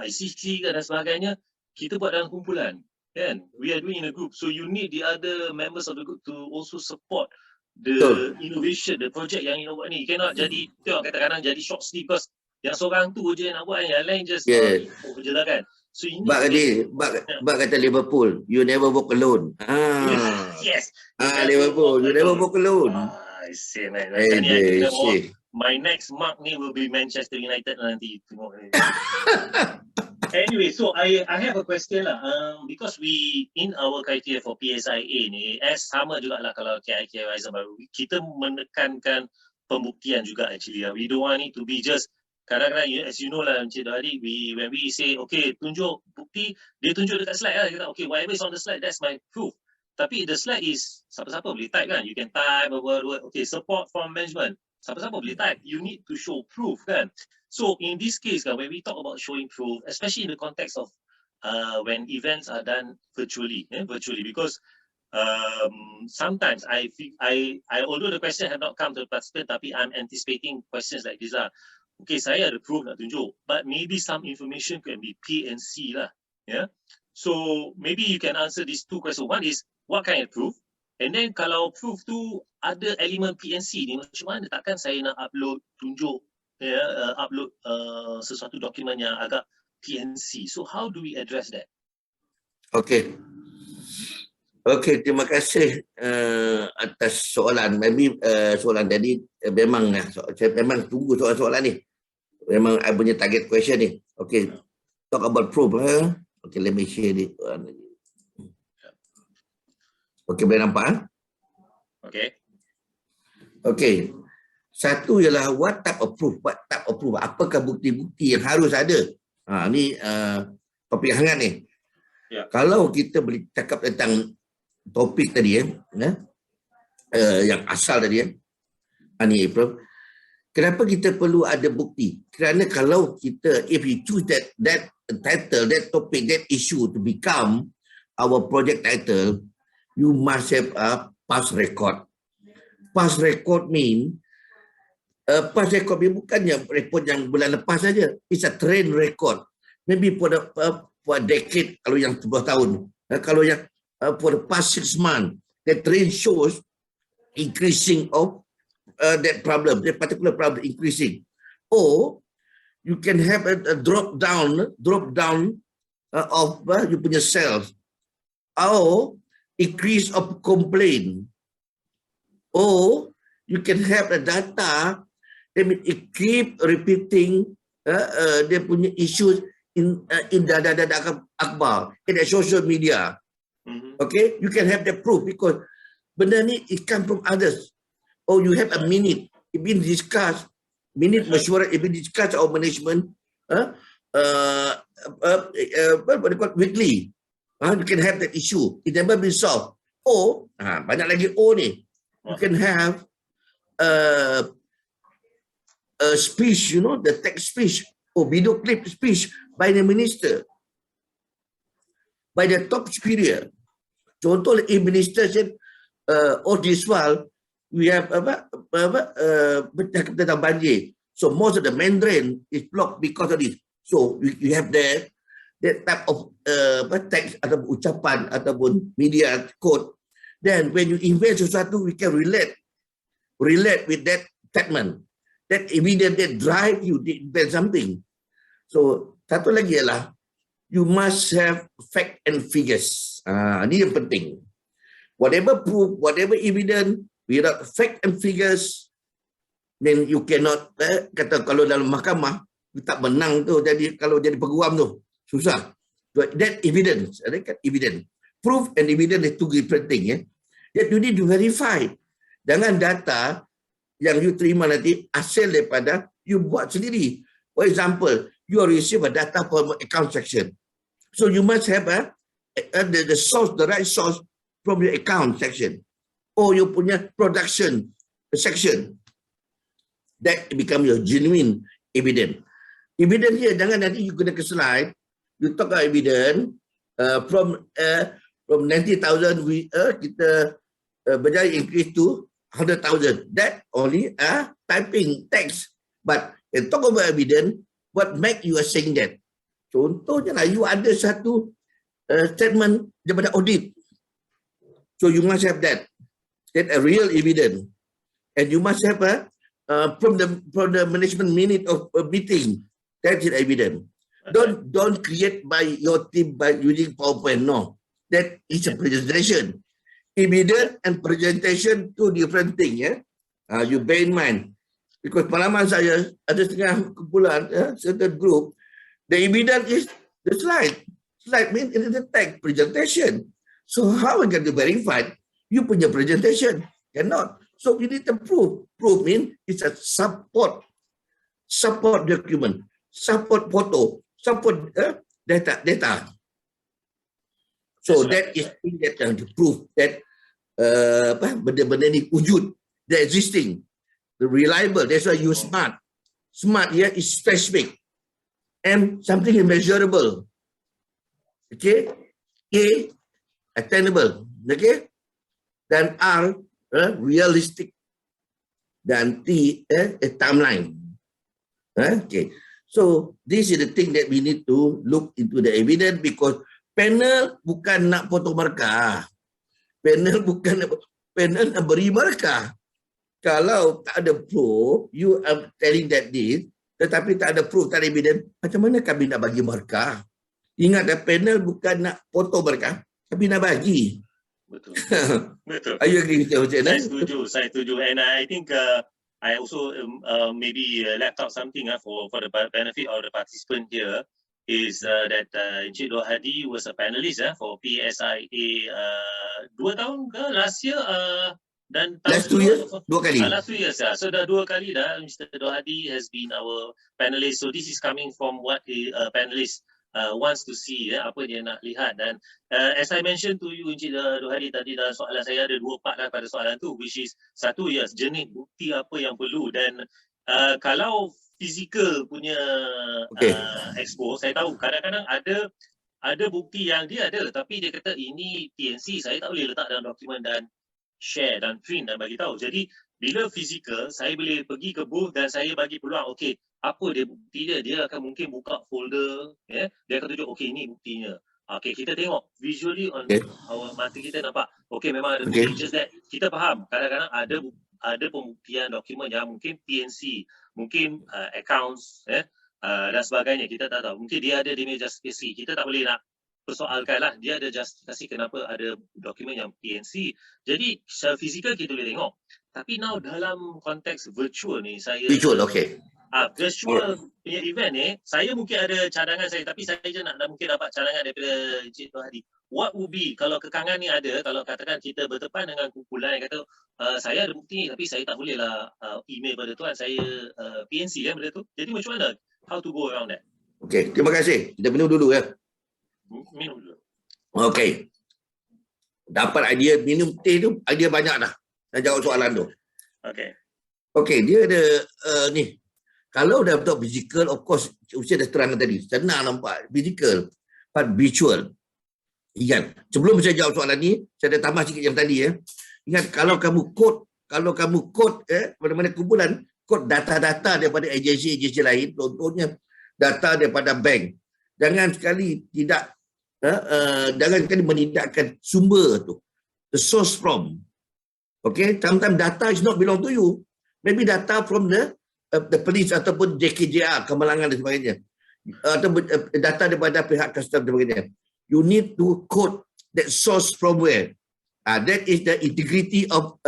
ICC ke dan sebagainya, kita buat dalam kumpulan, kan? We are doing in a group, so you need the other members of the group to also support the innovation, the project yang you buat ni. You cannot jadi, tengok kadang-kadang jadi short sleeve, because yang seorang tu je nak buat, yang lain just je lah kan. So you need Bak kata Liverpool, you never walk alone. Yes. Liverpool, you never walk alone. I see, man. My next mark ni will be Manchester United nanti. Anyway, so I have a question lah. Because we in our criteria for PSIA ni, as sama juga lah kalau KIK Horizon Baru, kita menekankan pembuktian juga actually. We don't want it to be just kadang-kadang, as you know lah, Encik Dolhadi, when we say, okay, tunjuk bukti, dia tunjuk dekat slide lah. Kita, okay, whatever is on the slide, that's my proof. Tapi the slide is, siapa-siapa boleh type kan? You can type a word, okay, support from management. Siapa-siapa boleh type. You need to show proof kan? So in this case, when we talk about showing proof, especially in the context of when events are done virtually, because sometimes I although the question have not come to the participant, tapi I'm anticipating questions like this lah. Okay, saya ada proof nak tunjuk, but maybe some information can be P and C lah. Yeah. So maybe you can answer these two questions. One is what kind of proof, and then kalau proof tu ada elemen P and C ni, macam mana takkan saya nak upload tunjuk, upload sesuatu dokumen yang agak P and C. So how do we address that? Okay. Okay, terima kasih atas soalan. Maybe soalan tadi memang saya memang tunggu soalan ni. Memang I punya target question ni. Okay, talk about proof. Okay, let me share it. Okay, boleh nampak? Okay. Okay. Satu ialah what type of proof? What type of proof? Apakah bukti-bukti yang harus ada? Ni topik hangat ni. Yeah. Kalau kita boleh cakap tentang topik tadi yang asal tadi ni April, kenapa kita perlu ada bukti? Kerana kalau kita, if you choose that title, that topic, that issue to become our project title, you must have a past record. Past record mean past record ni bukannya report yang bulan lepas saja. It's a trend record. Maybe for a decade, kalau yang 10 tahun. Kalau yang for the past 6 months, the trend shows increasing of that problem, that particular problem increasing. Or you can have a drop down of you punya sales. Or increase of complaint. Or you can have a data that it keep repeating dia punya issues in data akhbar, in the social media. Okay, you can have the proof because benda ni it come from others. Or you have a minute, it been discussed, minute mesyuarat, it been discussed our management, weekly. You can have that issue, it never been solved. Or banyak lagi O ni, you can have a speech, the text speech or video clip speech by the minister, by the top superior. Contoh, if minister said, this while we have bercakap tentang banjir. So most of the Mandarin is blocked because of this. So you have that type of text atau ucapan ataupun media code. Then when you invent sesuatu, we can relate with that statement. That evidence that drive you to invent something. So satu lagi ialah you must have fact and figures. Ini yang penting. Whatever proof, whatever evidence, without fact and figures, then you cannot, kata kalau dalam mahkamah, you tak menang tu, jadi kalau jadi peguam tu, susah. That evidence, evidence. Proof and evidence is two different things. That you need to verify. Jangan data yang you terima nanti hasil daripada you buat sendiri. For example, you receive a data from account section. So you must have the source, the right source from your account section. Or you punya production section. That become your genuine evidence. Evidence here, jangan nanti you guna ke slide, you talk about evidence from 90,000 kita berjaya increase to 100,000. That only typing text. But talk about evidence, what make you saying that? Contohnya lah, you ada satu statement daripada audit. So you must have that a real evidence. And you must have from the management minute of a meeting, that is evidence. Don't create by your team by using PowerPoint. No, that is a presentation. Evidence and presentation two different things. You bear in mind. Because pengalaman saya ada setengah kumpulan, certain group, the evidence is the slide. Slide means it is the text presentation. So how are you going to verify you punya presentation? Cannot. So we need to prove. Proof means it's a support document, support photo, support data. So that is that to prove that benda-benda ni wujud, they're existing, the reliable. That's why you smart. Smart here is specific, and something is measurable. Okay, A, attainable. Okay, then R, realistic, dan T, a timeline. Okay, so this is the thing that we need to look into the evidence, because panel bukan nak potong markah. Panel bukan panel nak beri markah. Kalau tak ada proof, you are telling that this, tetapi tak ada proof, tak ada evidence, macam mana kami nak bagi markah? Ingat, panel bukan nak potong markah, tapi nak bagi. Betul. Betul. Are you agree with that, Hussein? Saya setuju. And I think I also maybe left out something for the benefit of the participant here, is that Encik Dolhadi was a panelist for PSIA 2 tahun ke last year, dan last 2 years, 2 kali. Last 2 years, so dah 2 kali dah Mr. Dolhadi has been our panelist. So this is coming from what a panelist wants to see, apa dia nak lihat. Dan as I mentioned to you, Encik Dolhadi, tadi dalam soalan saya ada 2 part lah pada soalan tu, which is satu, jenis bukti apa yang perlu. Dan kalau physical punya expo, saya tahu kadang-kadang ada bukti yang dia ada, tapi dia kata ini PNC, saya tak boleh letak dalam dokumen dan share dan print dan bagi tahu. Jadi bila physical, saya boleh pergi ke booth dan saya bagi peluang, okey, apa dia bukti dia? Dia akan mungkin buka folder, dia akan tunjuk, okey, ini buktinya. Okey, kita tengok visually on our mata kita nampak, okey, memang ada bukti. Just that kita faham kadang-kadang ada pembuktian dokumen yang mungkin PNC, mungkin accounts dan sebagainya, kita tak tahu. Mungkin dia ada di meja spesifik, kita tak boleh nak persoalkan lah, dia ada justifikasi kenapa ada dokumen yang PNC. Jadi secara fizikal kita boleh tengok. Tapi now dalam konteks virtual ni, virtual punya event ni, saya mungkin ada cadangan saya, tapi saya je nak mungkin dapat cadangan daripada Encik Dolhadi. What would be, kalau kekangan ni ada, kalau katakan kita bertepan dengan kumpulan yang kata, saya ada bukti ni, tapi saya tak boleh lah email pada tuan, saya PNC benda tu. Jadi macam mana? How to go around that? Okay, terima kasih. Kita minum dulu Minum dulu. Okay. Dapat idea minum teh tu, idea banyak dah. Nak jawab soalan tu. Okay. Okay, dia ada ni. Kalau dah betul physical, of course, saya dah terangkan tadi. Senang nampak. Physical. But virtual. Ingat, sebelum saya jawab soalan ni, saya ada tambah sikit yang tadi. Ingat, kalau kamu code, mana-mana kumpulan, code data-data daripada agensi-agensi lain, contohnya data daripada bank. Jangan sekali menidakkan sumber tu. The source from. Okay, sometimes data is not belong to you. Maybe data from the police ataupun JKJR, Kemalangan dan sebagainya. Atau data daripada pihak custom dan sebagainya. You need to code that source from where. That is the integrity of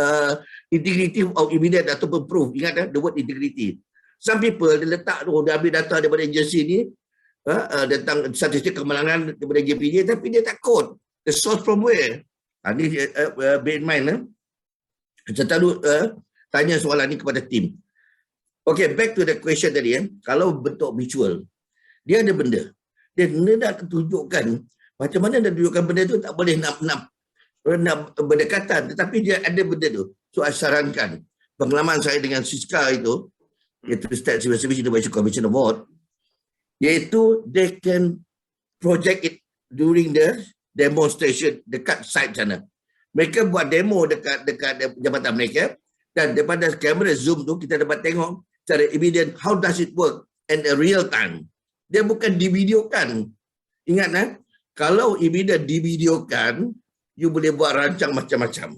evidence ataupun proof. Ingat the word integrity. Some people dia letak tu, dia ambil data daripada agensi ni, tentang statistik kemalangan daripada JPJ, tapi dia tak code the source from where. Ni bear in mind. Saya selalu tanya soalan ni kepada tim. Okay, back to the question tadi. Kalau bentuk visual, dia ada benda. Dia nak tunjukkan macam mana nak tunjukkan benda tu, tak boleh nak berdekatan, tetapi dia ada benda tu. So, saya sarankan pengalaman saya dengan Siska itu, iaitu State Civil Service Innovation Commission Award, iaitu they can project it during the demonstration dekat site sana. Mereka buat demo dekat jabatan mereka, dan daripada kamera zoom tu kita dapat tengok secara evident how does it work in a real time. Dia bukan divideokan. Ingat kalau evident divideokan, you boleh buat rancang macam-macam.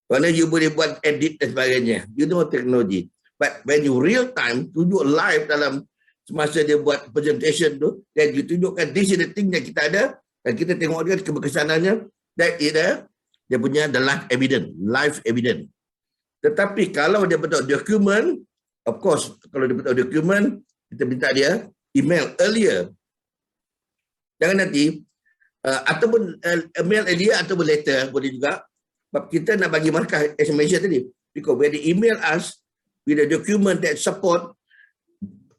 Kerana you boleh buat edit dan sebagainya. You know teknologi. But when you real time, tunjuk live dalam semasa dia buat presentation tu, dan you tunjukkan this is the thing yang kita ada, dan kita tengok dia keberkesanannya, that is dia punya the live evidence. Tetapi kalau dia bentuk dokumen, of course, kalau dia bentuk dokumen, kita minta dia email earlier. Jangan nanti, ataupun email earlier ataupun later, boleh juga. Sebab kita nak bagi markah, as I mentioned tadi. Because when they email us with a document that support,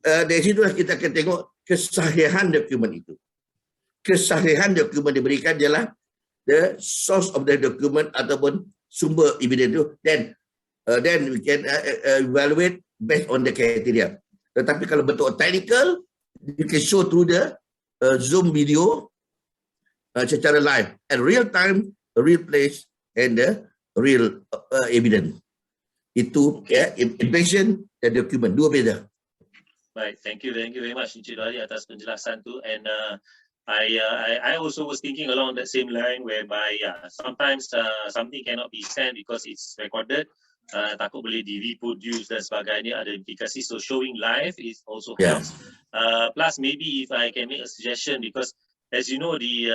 dari situlah kita akan tengok kesahihan dokumen itu. Kesahihan dokumen diberikan ialah the source of the document ataupun sumber evidence itu. Then we can evaluate based on the criteria. Tetapi kalau bentuk technical, you can show through the Zoom video secara live and real time, real place and the real evidence. Itu information dan dokumen, dua beza. Right, thank you very much Encik Dolhadi atas penjelasan tu, and I also was thinking along that same line whereby sometimes something cannot be sent because it's recorded, takut boleh di-reproduce dan sebagainya, ada implikasi, so showing live is also helps. Plus maybe if I can make a suggestion, because as you know the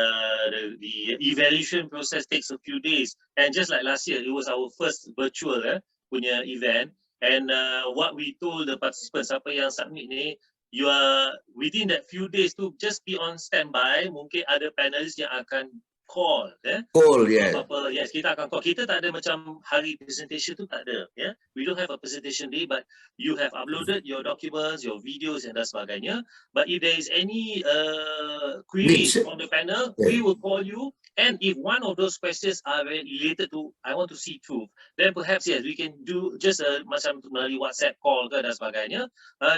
evaluation process takes a few days, and just like last year it was our first virtual punya event. And what we told the participants, apa yang submit ni, you are within that few days to just be on standby. Mungkin ada panelists yang akan call. Call, yes. Yes, kita akan call. Kita tak ada macam hari presentation tu, tak ada. We don't have a presentation day, but you have uploaded your documents, your videos and dan sebagainya. But if there is any queries from the panel, we will call you. And if one of those questions are related to, I want to see truth, then perhaps yes, we can do just macam melalui WhatsApp call ke dan sebagainya.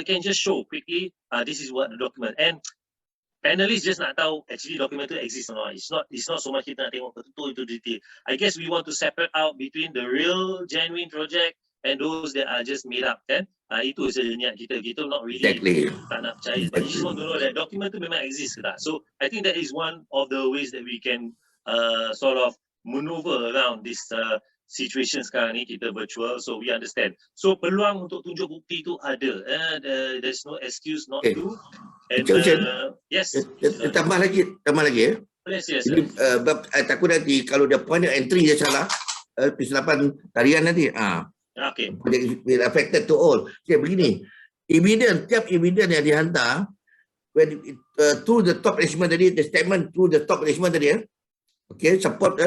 Can just show quickly, this is what the document. And panelists just nak tahu actually document tu exist or not. It's not so much kita nak tengok betul itu detail. I guess we want to separate out between the real genuine project and those that are just made up, kan? Itu saja niat kita. Kita not really tak nak percaya. But you just want to know that document tu memang exist ke tak. So I think that is one of the ways that we can sort of maneuver around this situation sekarang ni, kita virtual, so we understand. So peluang untuk tunjuk bukti tu ada. There's no excuse not to. And, yes. Tambah lagi ya. Yes. Jadi, takut nanti kalau dia point entry dia salah, kesilapan tarian nanti. Okay. Will affected to all. Okay, begini. Tiap evidence yang dihantar, when through the top management tadi, the statement through the top management tadi, okay, support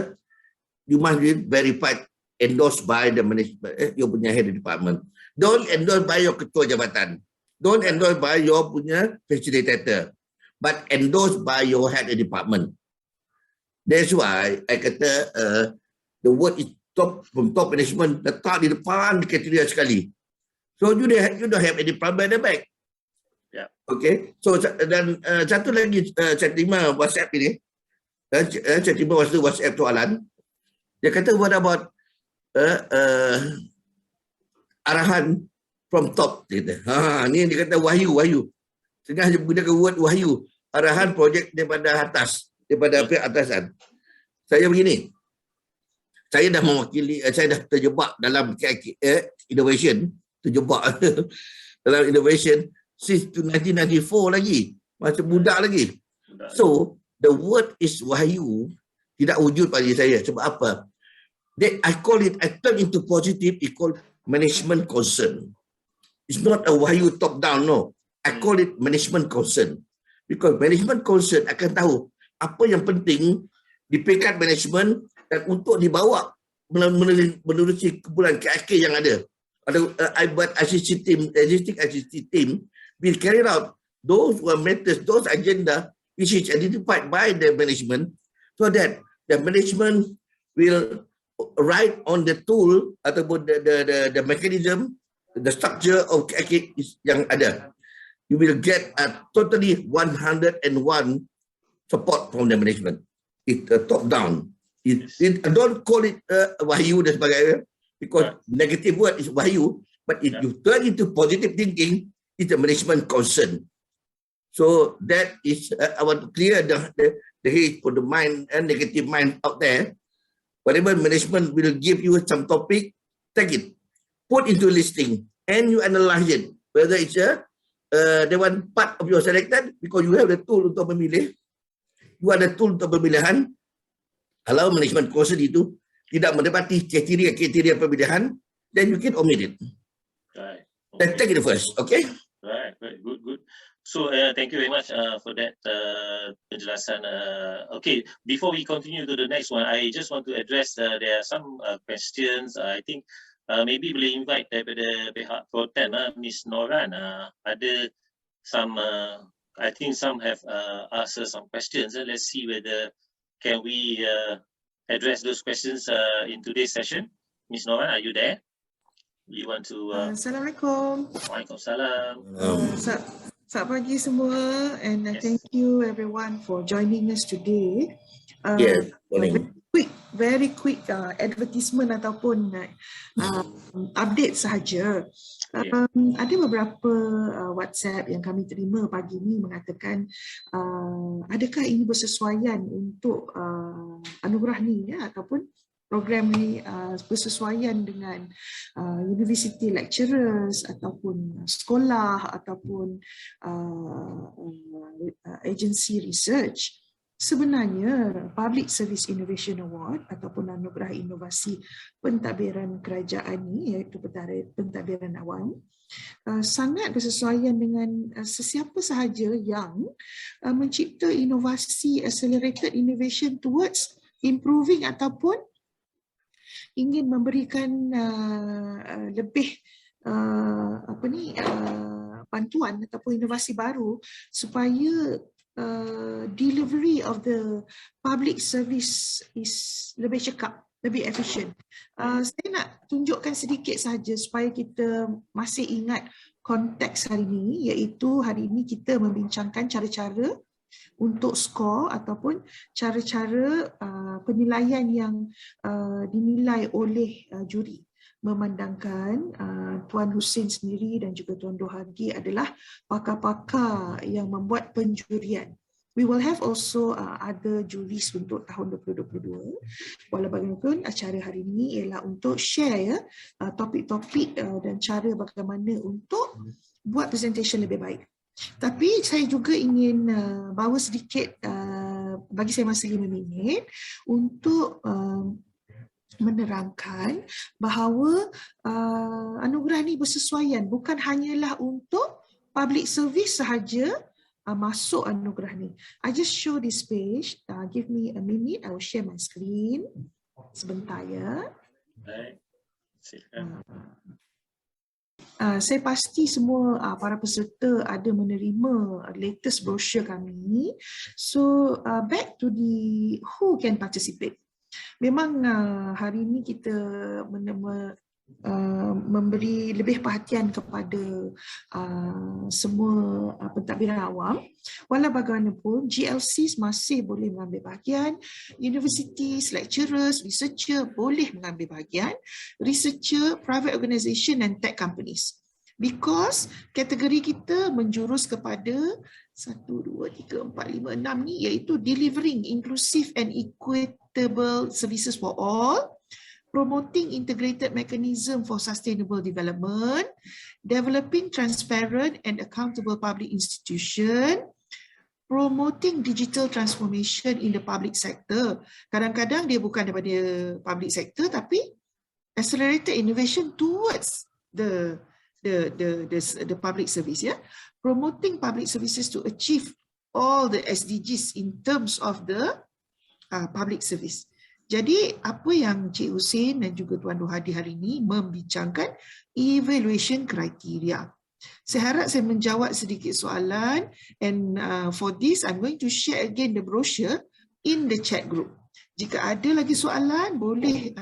you must be verified, endorsed by the management, you punya head of department. Don't endorse by your ketua jabatan. Don't endorse by your punya facilitator, but endorsed by your head of department. That's why I kata the word is from top management, letak di depan kriteria sekali. So you don't have any problem at the back. Yeah. Okay. So dan satu lagi saya terima WhatsApp ini. Saya tiba WhatsApp soalan. Dia kata what about arahan from top, dia kata. Ni dia kata wahyu. Tengah dia gunakan word wahyu. Arahan projek daripada atas, daripada pihak atasan. Saya begini. Saya dah mewakili, saya dah terjebak dalam innovation, dalam innovation since 1994 lagi. Macam budak lagi. So the word is wahyu tidak wujud bagi saya. Sebab apa? I turn into positive, I call management concern. It's not a wahyu top down, no. I call it management concern. Because management concern akan tahu apa yang penting di peringkat management dan untuk dibawa menerusi kumpulan KIK yang ada But existing ICT team will carry out those matters, those agenda which is identified by the management, so that the management will write on the tool ataupun the mechanism, the structure of yang ada. You will get a totally 101 support from the management. It's top down. Don't call it wahyu dan sebagainya, because negative word is wahyu, but if you turn into positive thinking, it's the management concern. So that is, I want to clear the hate for the mind and negative mind out there. Whatever management will give you some topic, take it, put into listing, and you analyze it, whether it's the one part of your selected, because you have the tool untuk memilih, you ada tool untuk pemilihan. Kalau management concern itu tidak mendapati kriteria pemilihan, then you can omit it. Right. Okay. Then take it first, okay? Right. Good. So thank you very much for that penjelasan. Okay, before we continue to the next one, I just want to address there are some questions. I think maybe boleh invite daripada pihak Protem, Miss Noran. Ada some, I think some have asked her some questions. Let's see whether can we address those questions in today's session. Miss Noran, are you there? You want to? Assalamualaikum. Waalaikumsalam. Selamat pagi semua, and thank you everyone for joining us today. Yes, morning. Very quick advertisement ataupun update sahaja. Ada beberapa WhatsApp yang kami terima pagi ini mengatakan adakah ini bersesuaian untuk anugerah ni ya, ataupun program ni bersesuaian dengan university lecturers ataupun sekolah ataupun agency research. Sebenarnya Public Service Innovation Award ataupun anugerah inovasi pentadbiran kerajaan ni, iaitu pentadbiran awam, sangat bersesuaian dengan sesiapa sahaja yang mencipta inovasi, accelerated innovation towards improving ataupun ingin memberikan lebih bantuan ataupun inovasi baru supaya delivery of the public service is lebih cekap, lebih efisien. Saya nak tunjukkan sedikit sahaja supaya kita masih ingat konteks hari ini, iaitu hari ini kita membincangkan cara-cara untuk skor ataupun cara-cara penilaian yang dinilai oleh juri, memandangkan Tuan Hussein sendiri dan juga Tuan Dolhadi adalah pakar-pakar yang membuat penjurian. We will have also other juries untuk tahun 2022. Walau bagaimanapun acara hari ini ialah untuk share topik-topik dan cara bagaimana untuk buat presentation lebih baik. Tapi saya juga ingin bawa sedikit, bagi saya masa 5 minit untuk menerangkan bahawa anugerah ini bersesuaian, bukan hanyalah untuk public service sahaja masuk anugerah ni. I just show this page. Give me a minute, I will share my screen. Sebentar ya. Baik. Silakan. Saya pasti semua para peserta ada menerima latest brochure kami. So back to the who can participate. Memang hari ini kita memberi lebih perhatian kepada semua pentadbiran awam. Walau bagaimanapun GLCs masih boleh mengambil bahagian, universities, lecturers, researcher boleh mengambil bahagian, researcher, private organisation and tech companies. Because kategori kita menjurus kepada 1, 2, 3, 4, 5, 6 ni, iaitu delivering inclusive and equitable services for all, promoting integrated mechanism for sustainable development, developing transparent and accountable public institution, promoting digital transformation in the public sector. Kadang-kadang dia bukan daripada public sector, tapi accelerated innovation towards the public service, ya. Promoting public services to achieve all the SDGs in terms of the public service. Jadi apa yang Cik Hussein dan juga Tuan Dolhadi hari ini membincangkan evaluation criteria. Saya harap saya menjawab sedikit soalan, and for this I'm going to share again the brochure in the chat group. Jika ada lagi soalan boleh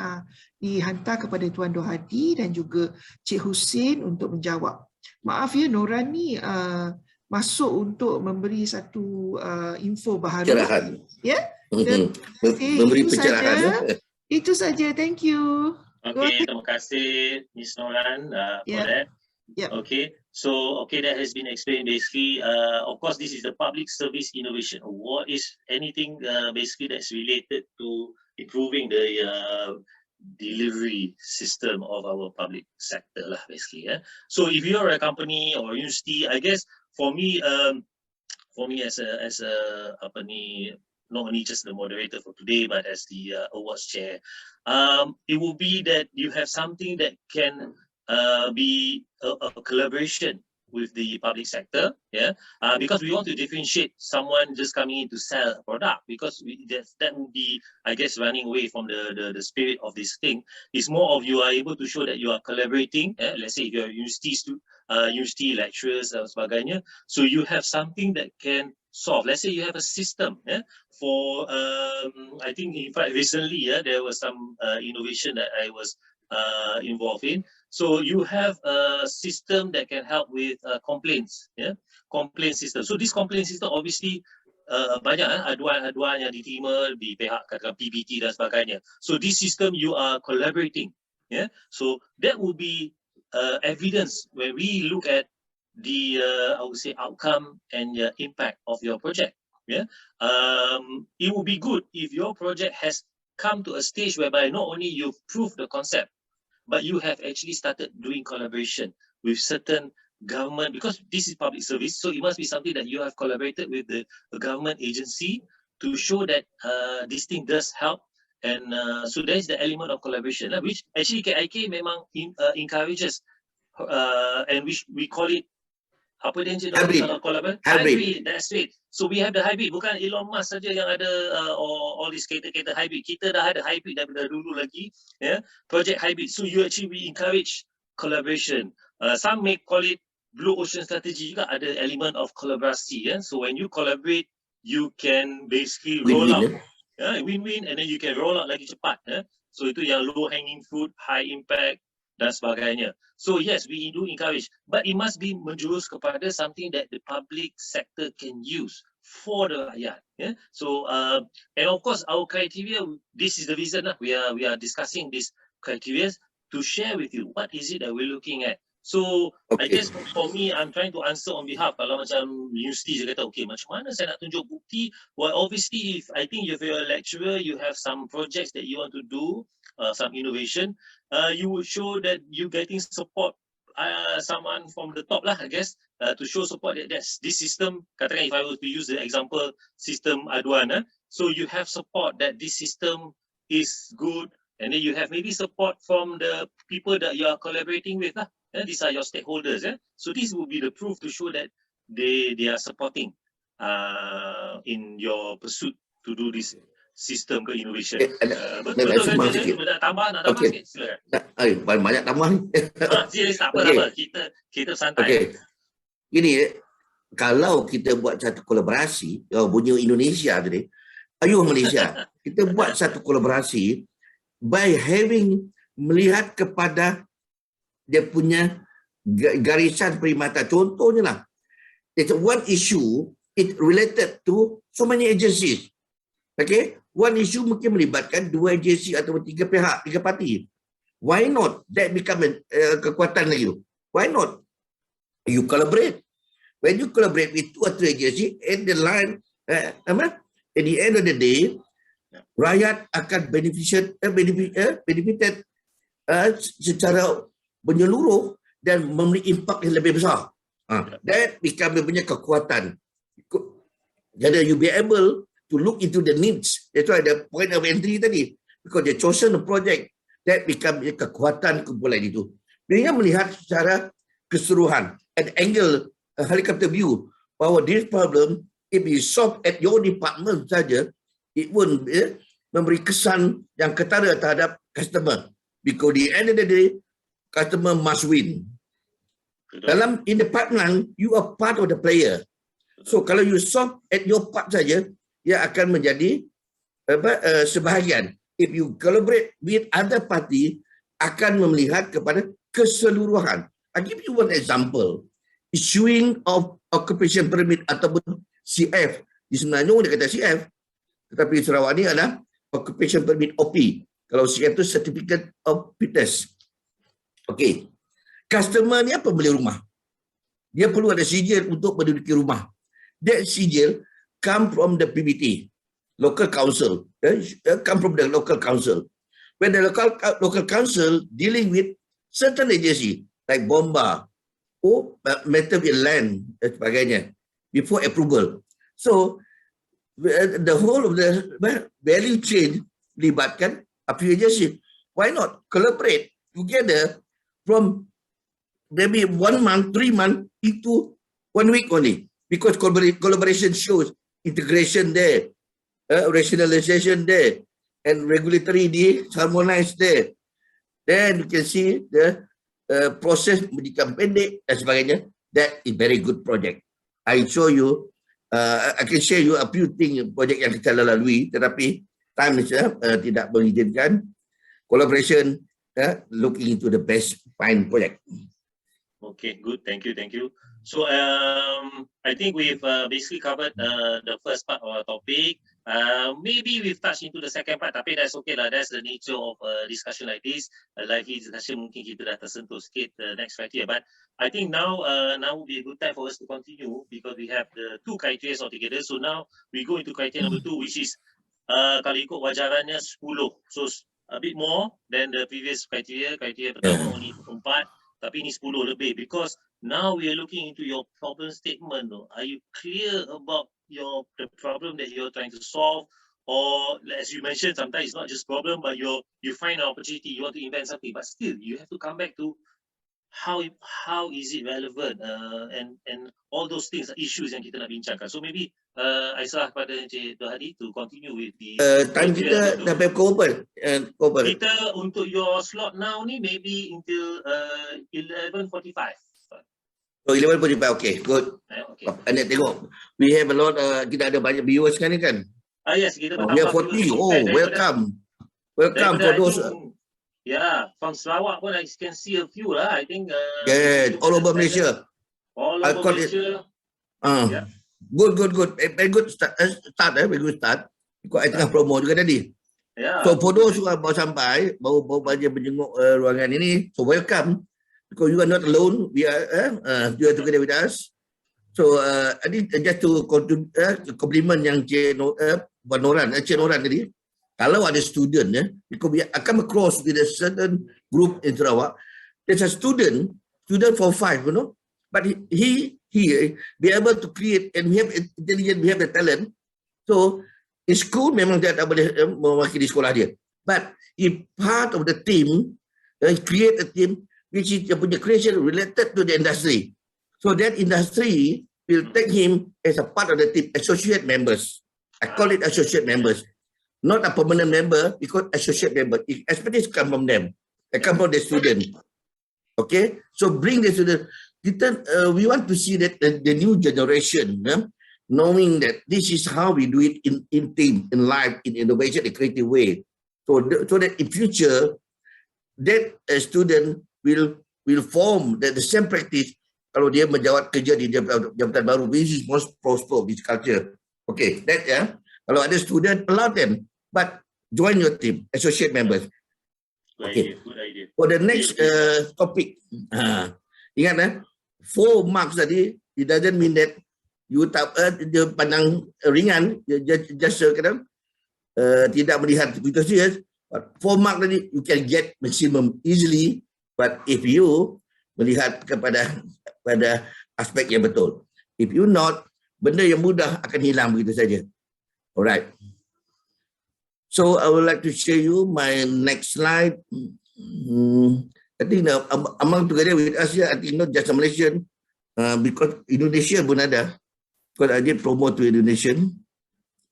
dihantar kepada Tuan Dolhadi dan juga Cik Hussein untuk menjawab. Maaf ya, Nora ni masuk untuk memberi satu info baharu. Pencerahan. Ya. Memberi pencerahan. Itu saja. Thank you. Okay, terima kasih Ms. Noran for that. Yeah. Okay, so that has been explained basically. Of course, this is the public service innovation. What is anything basically that's related to improving the delivery system of our public sector lah, basically. So if you're a company or university, I guess for me as a company, not only just the moderator for today, but as the awards chair, it will be that you have something that can be a collaboration with the public sector, because we want to differentiate someone just coming in to sell a product, because that would be, I guess, running away from the spirit of this thing. It's more of you are able to show that you are collaborating. Let's say if you're university lecturers dan sebagainya, so you have something that can solve. Let's say you have a system for I think in fact recently there was some innovation that I was involved in. So you have a system that can help with complaints, complaint system. So this complaint system obviously banyak aduan-aduan yang diterima di pihak katakan PBT dan sebagainya. So this system you are collaborating, so that will be evidence when we look at the I would say outcome and impact of your project. It would be good if your project has come to a stage whereby not only you've proved the concept, but you have actually started doing collaboration with certain government, because this is public service, so it must be something that you have collaborated with the government agency to show that this thing does help. And so there is the element of collaboration, which actually KIK memang encourages, and which we call it apa dia hybrid. That's it. So we have the hybrid. Bukan Elon Musk saja yang ada all these kereta-kereta hybrid. Kita dah ada hybrid daripada dulu lagi, project hybrid. So we encourage collaboration. Some may call it blue ocean strategy juga, ada element of collaborasi. So when you collaborate, you can basically roll out win-win, and then you can roll out lagi cepat. So itu yang low hanging fruit, high impact dan sebagainya. So yes, we do encourage, but it must be menjurus kepada something that the public sector can use for the rakyat. So and of course our criteria, this is the reason we are discussing this criteria to share with you what is it that we're looking at. So I guess for me, I'm trying to answer on behalf. Kalau macam universiti je kata, okay, macam mana saya nak tunjuk bukti? Well, obviously, if you're a lecturer, you have some projects that you want to do, some innovation, you would show that you're getting support, someone from the top lah, I guess, to show support that this system, katakan if I were to use the example system aduan, so you have support that this system is good, and then you have maybe support from the people that you are collaborating with lah. These are your stakeholders. So this will be the proof to show that they are supporting in your pursuit to do this system ke innovation. Betul nak tambah sikit, silakan. Banyak tambah ni. Tak apa. Kita santai. Ini kalau kita buat satu kolaborasi, punya Indonesia tadi, ayuh Malaysia, kita buat satu kolaborasi by having melihat kepada dia punya garisan perkhidmatan. Contohnya lah, it's one issue, it related to so many agencies. Okay, one issue mungkin melibatkan 2 agensi atau 3 pihak, 3 parti. Why not? That become kekuatan lagi. Why not? You collaborate. When you collaborate with 2 or 3 agency, at the line, at the end of the day, rakyat akan benefited secara menyeluruh dan memberi impak yang lebih besar. That become punya kekuatan. Jadi you be able to look into the needs. That's why the point of entry tadi. Because they chosen the project, that become kekuatan kumpulan itu. Dia melihat secara keseluruhan, at angle, helicopter view, bahawa this problem, if you solve at your department saja, it won't memberi kesan yang ketara terhadap customer. Because the end of the day, customer must win. In the pipeline, you are part of the player. So kalau you stop at your part saja, ia akan menjadi sebahagian. If you collaborate with other party, akan melihat kepada keseluruhan. I give you one example. Issuing of occupation permit ataupun CF. Di sebenarnya dia kata CF. Tetapi Sarawak ni adalah occupation permit OP. Kalau CF tu certificate of fitness. Okey. Customer ni apa beli rumah? Dia perlu ada sijil untuk menduduki rumah. That sijil come from the PBT, local council. Come from the local council. When the local council dealing with certain agency like bomba or matter with land dan sebagainya before approval. So the whole of the value chain melibatkan a few agency. Why not collaborate together from maybe 1 month, 3 months into 1 week only? Because collaboration shows integration there, rationalization there, and regulatory harmonized there. Then you can see the proses menjadi pendek dan sebagainya. That is very good project. I show you, I can share you a few things project yang kita lalui, tetapi time tidak mengizinkan. Collaboration, looking into the best fine project. Okay, good. Thank you. So I think we've basically covered the first part of our topic. Maybe we've touched into the second part, tapi that's okay lah. That's the nature of a discussion like this. Lively discussion mungkin kita dah tersentuh sikit the next criteria. But I think now would be a good time for us to continue because we have the 2 criteria altogether. So now we go into criteria number 2, which is kalau ikut wajarannya 10. So a bit more than the previous criteria. Criteria pertama only 4. Tapi ini 10 lebih because now we are looking into your problem statement. Are you clear about the problem that you're trying to solve? Or as you mentioned, sometimes it's not just problem, but you find an opportunity, you want to invent something, but still you have to come back to how is it relevant and all those things, issues yang kita nak bincangkan. So maybe I serah kepada Encik Dolhadi to continue with the time kita dah cover. Kita untuk your slot now ni maybe until 11:45. So 11:45, okay, good. Okay. Anda tengok, we have a lot, kita ada banyak viewers kan ni kan? Yes, kita we have 40. Welcome for those. Yeah, from Sarawak pun I can see a few lah. I think. All over Malaysia. All over Malaysia. Yeah. Good. Very good start. Very good start. Ikut I tengah promo juga tadi. Yeah. So for those who baru sampai, baru baca menjenguk ruangan ini, so welcome. Because you are not alone. We are you are together with us. So I think just to compliment yang Cik Noran tadi. Kalau ada student, because we come across with a certain group in Sarawak, there's a student for 5, but he be able to create, and we have intelligence, we have the talent. So in school memang dia tak boleh mewakili sekolah dia, but if part of the team, create a team which is punya creation related to the industry. So that industry will take him as a part of the team, associate members. I call it associate members. Not a permanent member, because associate member. Expertise come from them. They come from the student. Okay? So bring the student. We want to see that the new generation, knowing that this is how we do it in team, in life, in innovation, in a creative way. So that in future, that student will form the same practice kalau dia menjawat kerja di jabatan baru, which is most prosper of this culture. Okay, that kalau ada student, allow them, but join your team, associate members. Okay. Good idea. For the next topic, ingat 4 marks tadi, it doesn't mean that you dia pandang ringan, just tidak melihat begitu serius. But 4 marks tadi, you can get maximum easily. But if you melihat pada aspek yang betul, if you not, benda yang mudah akan hilang begitu saja. Alright. So I would like to show you my next slide. I think among together with us here, I think not just a Malaysian, because Indonesia pun ada. Because I did promote to Indonesian,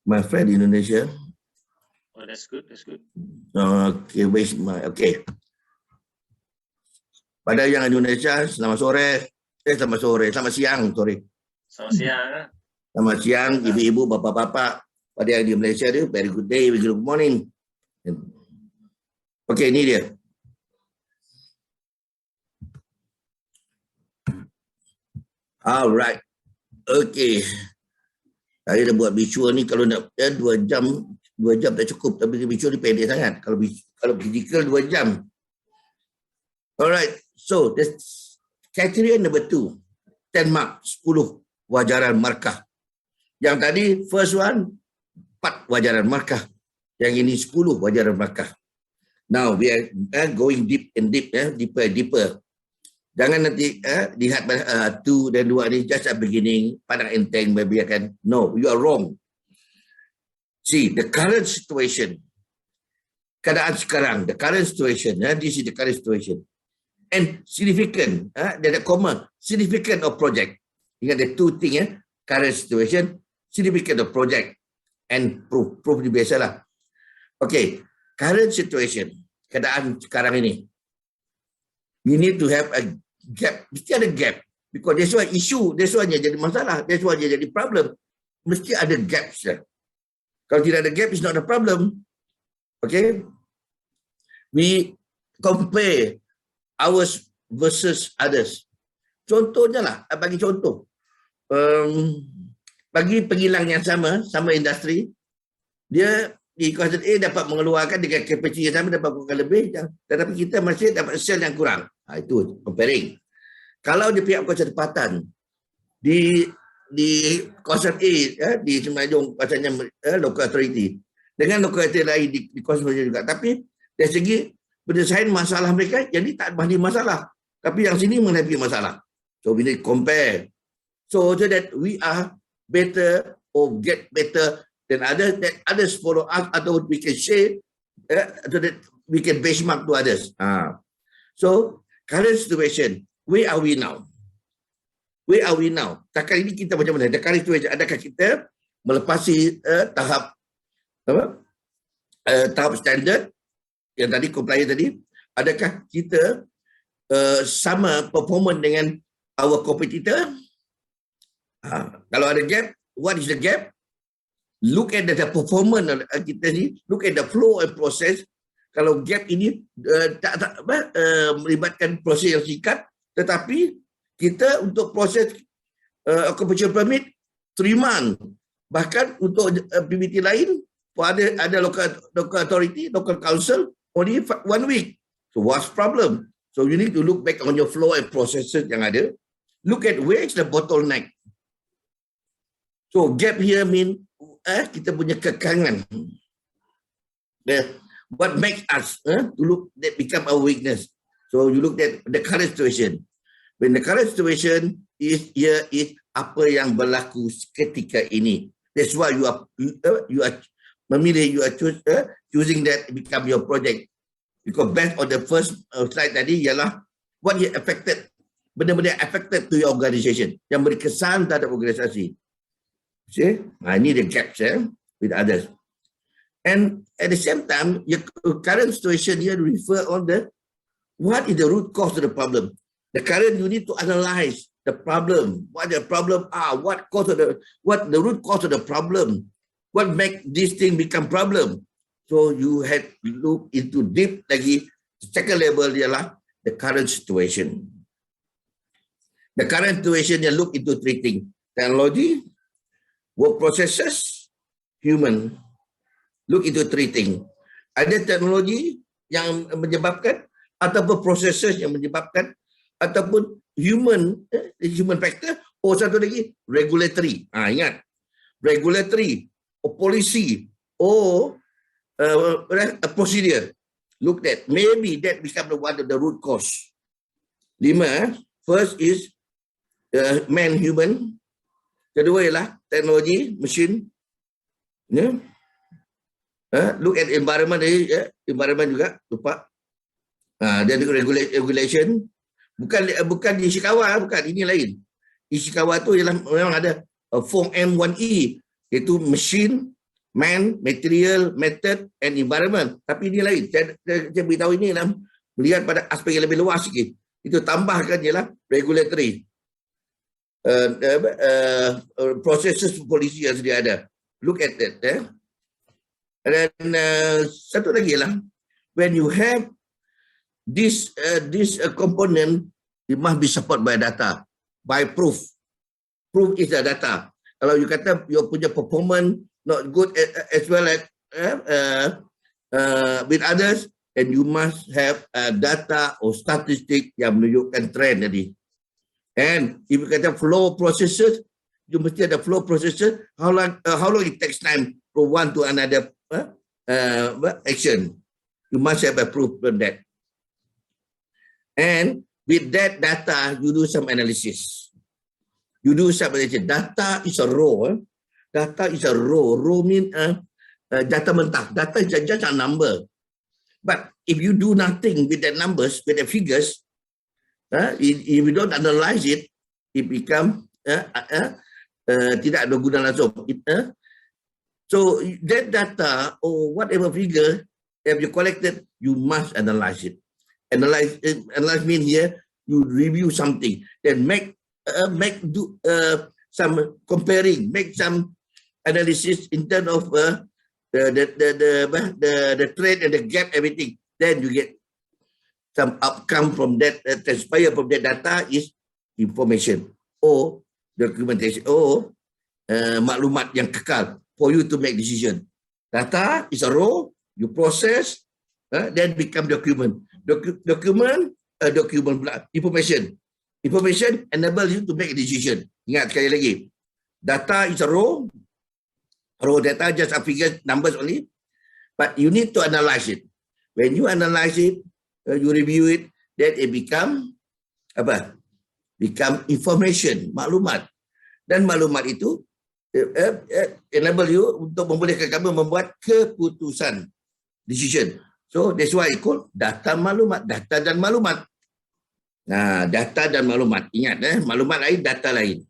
my friend Indonesia. that's good. That's good. Okay, okay. Pada yang Indonesia, selamat sore. Selamat siang, sorry. Selamat siang. Selamat siang, ibu-ibu, bapak-bapak. Pada yang di Malaysia dia, very good day, very good morning. Okay, ini dia. Alright. Okay. Saya dah buat visual ni, kalau nak 2 jam tak cukup, tapi visual ni pendek sangat. Kalau physical 2 jam. Alright, so that's criterion number 2. 10 mark, 10 wajaran markah. Yang tadi first one 4 wajaran markah. Yang ini 10 wajaran markah. Now we are going deep and deep, deeper and deeper. Jangan nanti lihat 2 dan 2 ni just at beginning, pandang enteng, biarkan. No, you are wrong. See, the current situation, keadaan sekarang, the current situation, this is the current situation. And significant, ada comma, significant of project. Ingat the 2 things, current situation, significant of project, and proof. Proof ni biasalah. Okay, current situation, keadaan sekarang ini. We need to have a gap, mesti ada gap. Because that's why issue, that's why dia jadi masalah, that's why dia jadi problem. Mesti ada gaps. Kalau tidak ada gap, it's not a problem. Okay? We compare ours versus others. Contohnya lah, bagi contoh. Bagi penghilang yang sama industri, dia di kawasan A dapat mengeluarkan dengan kapasiti yang sama, dapat mengeluarkan lebih, tetapi kita masih dapat sel yang kurang. Itu comparing. Kalau di pihak kawasan tempatan, di kawasan A, di Semenanjung, kawasannya local authority, dengan local authority lain di kawasan Malaysia juga. Tapi dari segi penyelesaian masalah mereka, yang ini tak ada masalah. Tapi yang sini menghadapi masalah. So we need to compare. So that we are better or get better than others, that others follow us, atau we can share, so that we can benchmark to others. So current situation, where are we now? Where are we now? Takkan ini kita macam mana? The current situation, adakah kita melepasi tahap standard yang tadi, compliance tadi? Adakah kita sama performance dengan our competitor? Kalau ada gap, what is the gap? Look at the performance kita ni, look at the flow and process. Kalau gap ini melibatkan proses yang singkat, tetapi kita untuk proses occupational permit 3 months. Bahkan untuk PBT lain, ada local authority, local council, only 1 week. So what's problem? So you need to look back on your flow and processes yang ada. Look at where is the bottleneck. So gap here mean kita punya kekangan. What makes us to look that become our weakness. So you look at the current situation. When the current situation is apa yang berlaku ketika ini. That's why you are memilih, you are choosing that become your project. Because based on the first slide tadi ialah what you affected, benda-benda affected to your organization, yang beri kesan terhadap organisasi. See? Ini the gaps with others. And at the same time, your current situation here refer on the what is the root cause of the problem. The current, you need to analyze the problem. What the problem are, what the root cause of the problem, what make this thing become problem. So you have to look into deep lagi. Second level ialah the current situation. The current situation you look into 3 things: technology, work processes, human. Look into 3 things. Ada teknologi yang menyebabkan, ataupun processes yang menyebabkan, ataupun human factor, satu lagi regulatory. Ingat, regulatory or policy or a procedure. Look at maybe that become one of the root cause. 5. First is man, human. Kedua ialah teknologi, machine. Look at environment, environment juga, lupa. Dan regulation. Bukan di Ishikawa, bukan, ini lain. Ishikawa tu ialah memang ada form M1E, iaitu machine, Man, material, method and environment. Tapi ini lain. Saya beritahu ini lah, melihat pada aspek yang lebih luas sikit. Itu tambahkan ialah regulatory. Processes polisi yang sedia ada. Look at that. Dan satu lagi lah, when you have this component, it must be supported by data, by proof. Proof is the data. Kalau you kata you punya performance not good as well as with others, then you must have data or statistic yang menunjukkan trend tadi. And if you kata flow processes, you mesti ada flow processes. How long it takes time from one to another action. You must have a proof on that. And with that data, you do some analysis. You do some analysis. Data is a raw. Data is a raw. Raw means data mentah. Data is just a number. But if you do nothing with the numbers, with the figures, if you don't analyze it, it becomes tidak ada guna langsung. So that data or whatever figure have you collected, you must analyze it. Analyze means here you review something, then make some comparing, make some analysis in terms of the trend and the gap, everything. Then you get some outcome from that, transpire from that data is information or documentation or maklumat yang kekal for you to make decision. Data is a raw, you process, then become document. Document information. Information enable you to make a decision. Ingat sekali lagi, data is a raw data, just a figure, numbers only, but you need to analyze it. When you analyze it, you review it, then it become apa? Become information, maklumat. Dan maklumat itu enable you untuk membolehkan kamu membuat keputusan, decision. So that's why it called data maklumat, data dan maklumat. Nah, data dan maklumat. Ingat, maklumat lain, data lain.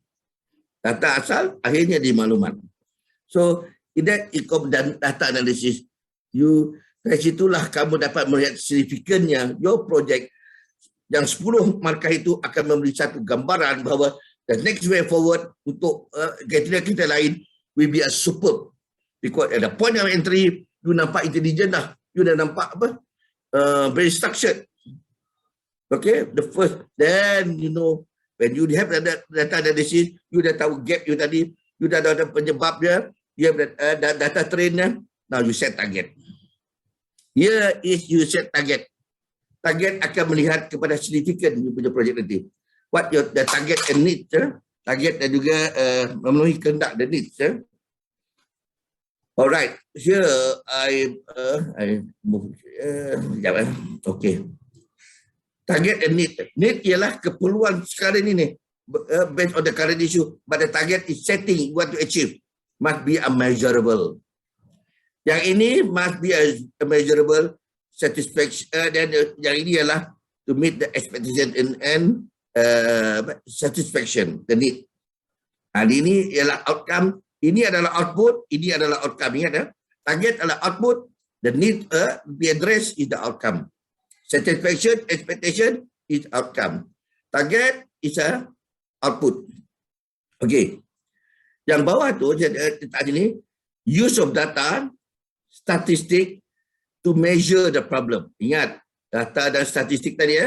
Data asal akhirnya di maklumat. So in that dan data analysis, dari situlah kamu dapat melihat signifikannya your project yang 10 markah itu akan memberi satu gambaran bahawa the next way forward untuk kriteria lain will be a superb. Because at the point of entry, you nampak intelligent dah. You dah nampak apa? Very structured. Okay, the first, then you know, when you have data analysis, you dah tahu gap you tadi, you dah ada penyebabnya, you have data trainnya, now you set target. Here is you set target. Target akan melihat kepada signifikan you punya projek nanti. What the target and needs, target dan juga memenuhi kehendak dan needs. Alright, here I move. Okay. Target and need. Need ialah keperluan sekarang ini based on the current issue. But the target is setting what to achieve. Must be a measurable. Yang ini must be a measurable satisfaction. Dan yang ini ialah to meet the expectation and satisfaction, the need. Ini ialah outcome. Ini adalah output. Ini adalah outcome. Ingat, target adalah output. The need be addressed is the outcome. Satisfaction, expectation is outcome. Target is a output. Okay. Yang bawah tu, tadi ni, use of data, statistic to measure the problem. Ingat, data dan statistik tadi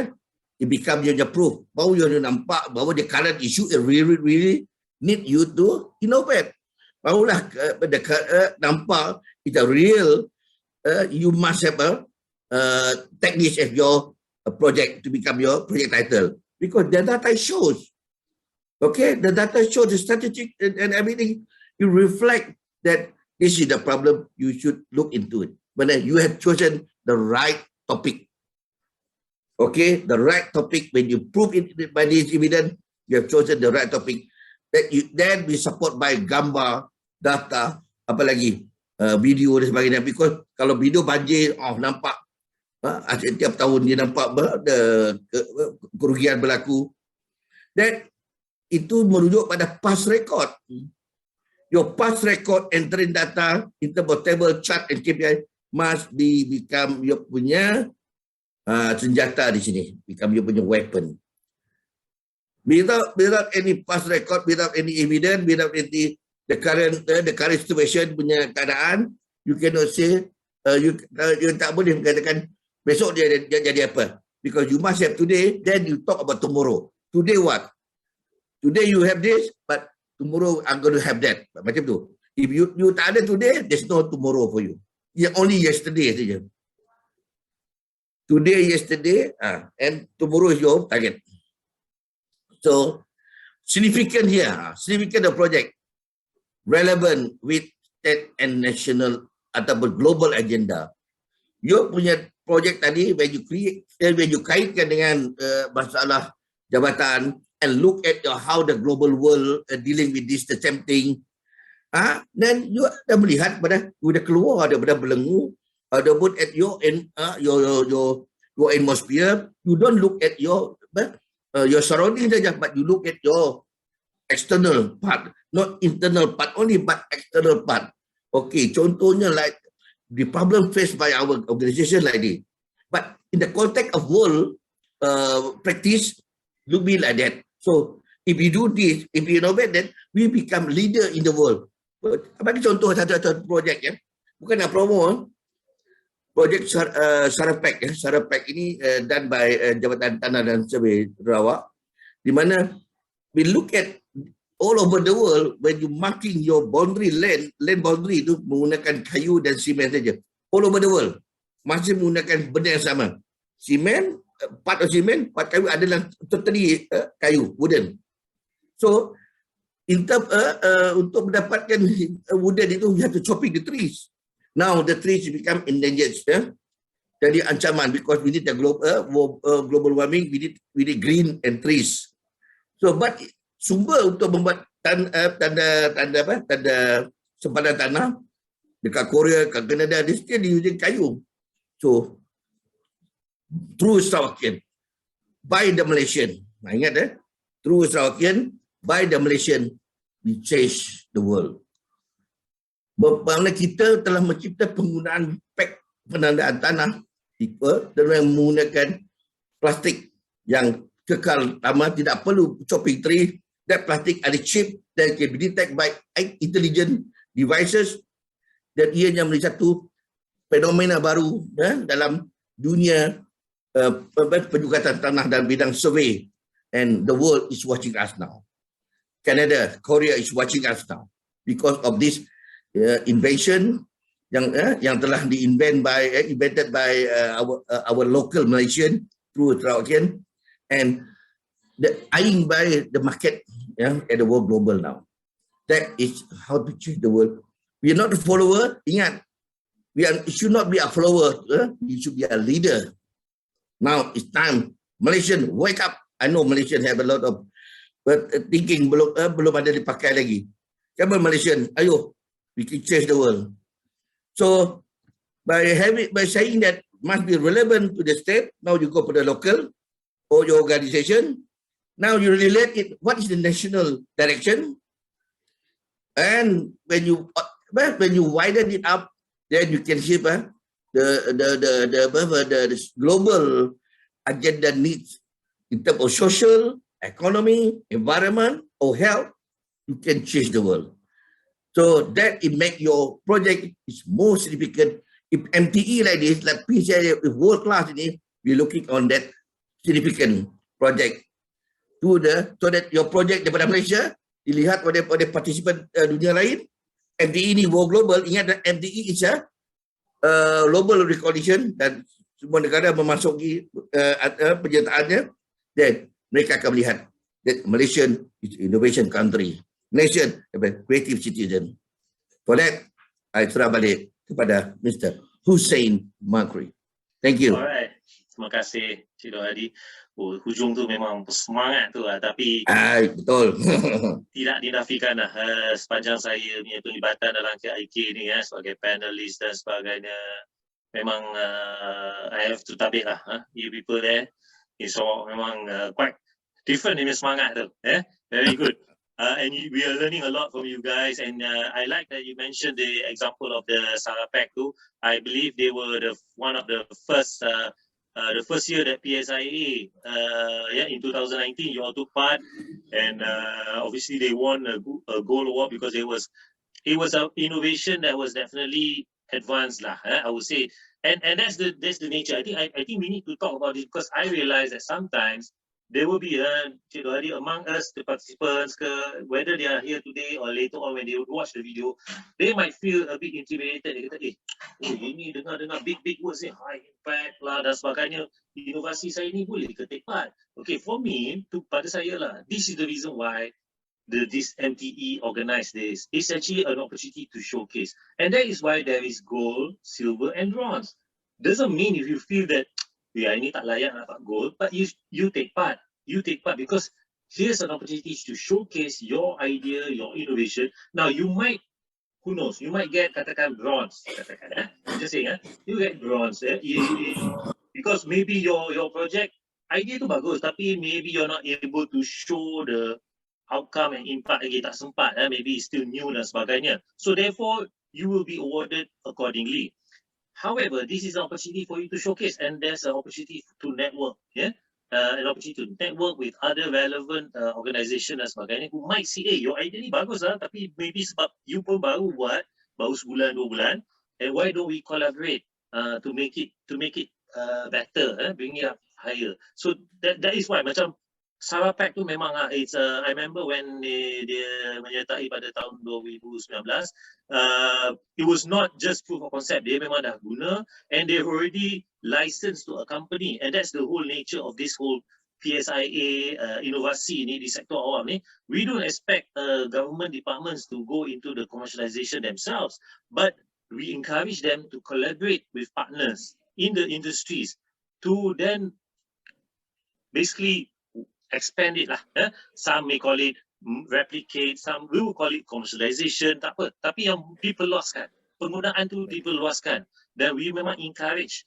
it become your proof. Bahawa you nampak bahawa the current issue really need you to innovate. Barulah nampak it's a real, you must have a technique as your project to become your project title. Because the data shows. Okay, the data shows the statistic and everything. You reflect that this is the problem, you should look into it. But then you have chosen the right topic. Okay, the right topic, when you prove it by this evidence, you have chosen the right topic. That you then be support by gambar, data, apa lagi, video dan sebagainya. Because kalau video banjir, nampak setiap tahun dia nampak kerugian berlaku. That itu merujuk pada past record. Your past record entering data in terms of table, chart and KPI must become your punya senjata di sini, become your punya weapon. Without any past record, without any evidence, without any the current situation punya keadaan, you cannot say you tak boleh mengatakan besok dia jadi apa, because you must have today, then you talk about tomorrow. Today what? Today you have this, but tomorrow I'm going to have that. Macam tu. If you tak ada today, there's no tomorrow for you. Yeah, only yesterday saja. Today, yesterday, and tomorrow is your target. So, significant here, significant of project, relevant with state and national ataupun global agenda. You punya project tadi, when you kaitkan dengan masalah jabatan and look at how the global world dealing with this, the same thing, then you dah melihat pada, you dah keluar daripada belenggu, put at your atmosphere. You don't look at your surrounding saja, but you look at your external part, not internal part only, but external part. Okay, contohnya like the problem faced by our organization like this. But in the context of world practice, look be like that. So if we do this, if we innovate, then we become leader in the world. Bagi contoh satu projek ya, bukan nak promo, projek Sarawak ya. Sarawak ini done by Jabatan Tanah dan Survey Sarawak, di mana we look at all over the world when you marking your boundary land boundary itu menggunakan kayu dan simen saja. All over the world masih menggunakan benda yang sama. Simen, part of simen, part kayu adalah totally kayu, wooden. So in term, untuk mendapatkan wooden itu, you have to chopping the trees. Now the trees become endangered. Jadi ancaman, because we need the global warming, we need green and trees. So but sumber untuk membuat tanda sempadan tanah dekat Korea, dekat Canada, dia still using kayu. So through Sarawakian, by the Malaysian. Nah, ingat through Sarawakian, by the Malaysian, we change the world. Bermakna kita telah mencipta penggunaan pek penandaan tanah dengan menggunakan plastik yang kekal lama, tidak perlu chopping tree. That plastic are cheap that can be detected by intelligent devices. Dan ianya menjadi satu fenomena baru dalam dunia penjukatan tanah dalam bidang survey. And the world is watching us now. Canada, Korea is watching us now because of this invention yang telah invented by our local Malaysian through Criterion, and the eyeing by the market at the world global now. That is how to change the world. We are not a follower. Ingat, we should not be a follower. We should be a leader. Now it's time. Malaysian, wake up. I know Malaysian have a lot of thinking belum ada dipakai lagi. Come on Malaysian, ayo, we can change the world. So by saying that must be relevant to the state, now you go for the local or your organization. Now you relate it. What is the national direction? And when you widen it up, then you can see the global agenda needs in terms of social, economy, environment, or health. You can change the world. So that it make your project is more significant. If MTE like this, like PSIA, if world class ini, we're looking on that significant project so that your project daripada Malaysia dilihat oleh partisipan dunia lain. MTE ini world global. Ingat, MTE is a global recognition dan semua negara memasuki penyertaannya. Then mereka akan melihat that Malaysian is innovation country. Malaysian creative citizen. For that, I serah balik kepada Mr. Hussein Mohd Ariff. Thank you. Alright. Terima kasih, Cik Dolhadi. Hujung tu memang semangat tu lah, tapi betul. tidak dinafikan lah sepanjang saya punya pelibatan dalam KIK ni sebagai panelis dan sebagainya. Memang I have to tabik lah. You people there in Sarawak memang quite different ini semangat tu. Very good. and we are learning a lot from you guys. And I like that you mentioned the example of the Sarawak too. I believe they were one of the first year that PSIA, in 2019, you all took part, and obviously they won a gold award because it was an innovation that was definitely advanced lah. I would say, and that's the nature. I think we need to talk about it, because I realize that sometimes there will be Cik Dolhadi, among us, the participants, whether they are here today or later on when they would watch the video, they might feel a bit intimidated. They kata, ini dengar big words ni, high impact lah dan sebagainya. Inovasi saya ni boleh ke take part? Okay, for me, pada saya lah, this is the reason why this MTE organized this. It's actually an opportunity to showcase. And that is why there is gold, silver and bronze. Doesn't mean if you feel that ini tak layak nak dapat gold, but you take part. You take part because here's an opportunity to showcase your idea, your innovation. Now you might, who knows, you might get katakan bronze. Katakan, just saying, you get bronze. Because maybe your project idea tu bagus, tapi maybe you're not able to show the outcome and impact lagi, tak sempat. Maybe it's still new dan sebagainya. So therefore, you will be awarded accordingly. However, this is an opportunity for you to showcase, and there's an opportunity to network, an opportunity to network with other relevant organisation dan sebagainya who might see, your idea ni bagus lah, tapi maybe sebab you pun baru buat, baru sebulan, 2 bulan, and why don't we collaborate to make it better, bring it up higher. So that is why macam Sarawak tu memang it's I remember when dia menyertai pada tahun 2019, it was not just proof of concept, dia memang dah guna, and they've already licensed to a company, and that's the whole nature of this whole PSIA inovasi ni di sektor awam ni. We don't expect government departments to go into the commercialization themselves, but we encourage them to collaborate with partners in the industries to then basically expand it lah. Some may call it replicate, some we will call it commercialization, tak apa. Tapi yang diperluaskan, penggunaan tu diperluaskan. Dan we memang encourage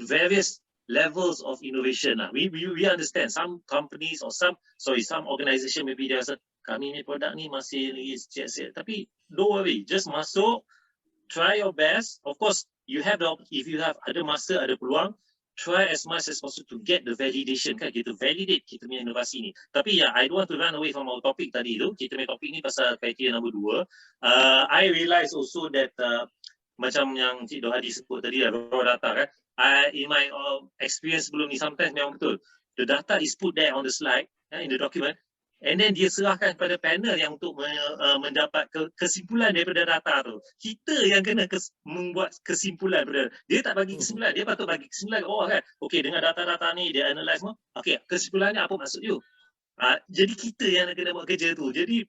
various levels of innovation lah. We understand some companies or some organisation maybe they rasa kami ni produk ni masih lagi sikit. Tapi don't worry, just masuk, try your best. Of course, if you have ada masa, ada peluang, try as much as possible to get the validation, kan, kita validate kita punya inovasi ni. Tapi I don't want to run away from our topic tadi tu. Kita punya topik ni pasal criteria number 2. I realize also that macam yang Cik Dolhadi sebut tadi, raw data kan. In my experience sebelum ni, sometimes memang betul. The data is put there on the slide, in the document, and then dia serahkan pada panel yang untuk mendapat kesimpulan daripada data tu. Kita yang kena membuat kesimpulan daripada dia, tak bagi kesimpulan, dia patut bagi kesimpulan ke bawah kan. Okey, dengan data-data ni dia analyse semua. Okey, kesimpulannya apa maksud you? Jadi kita yang kena buat kerja tu. Jadi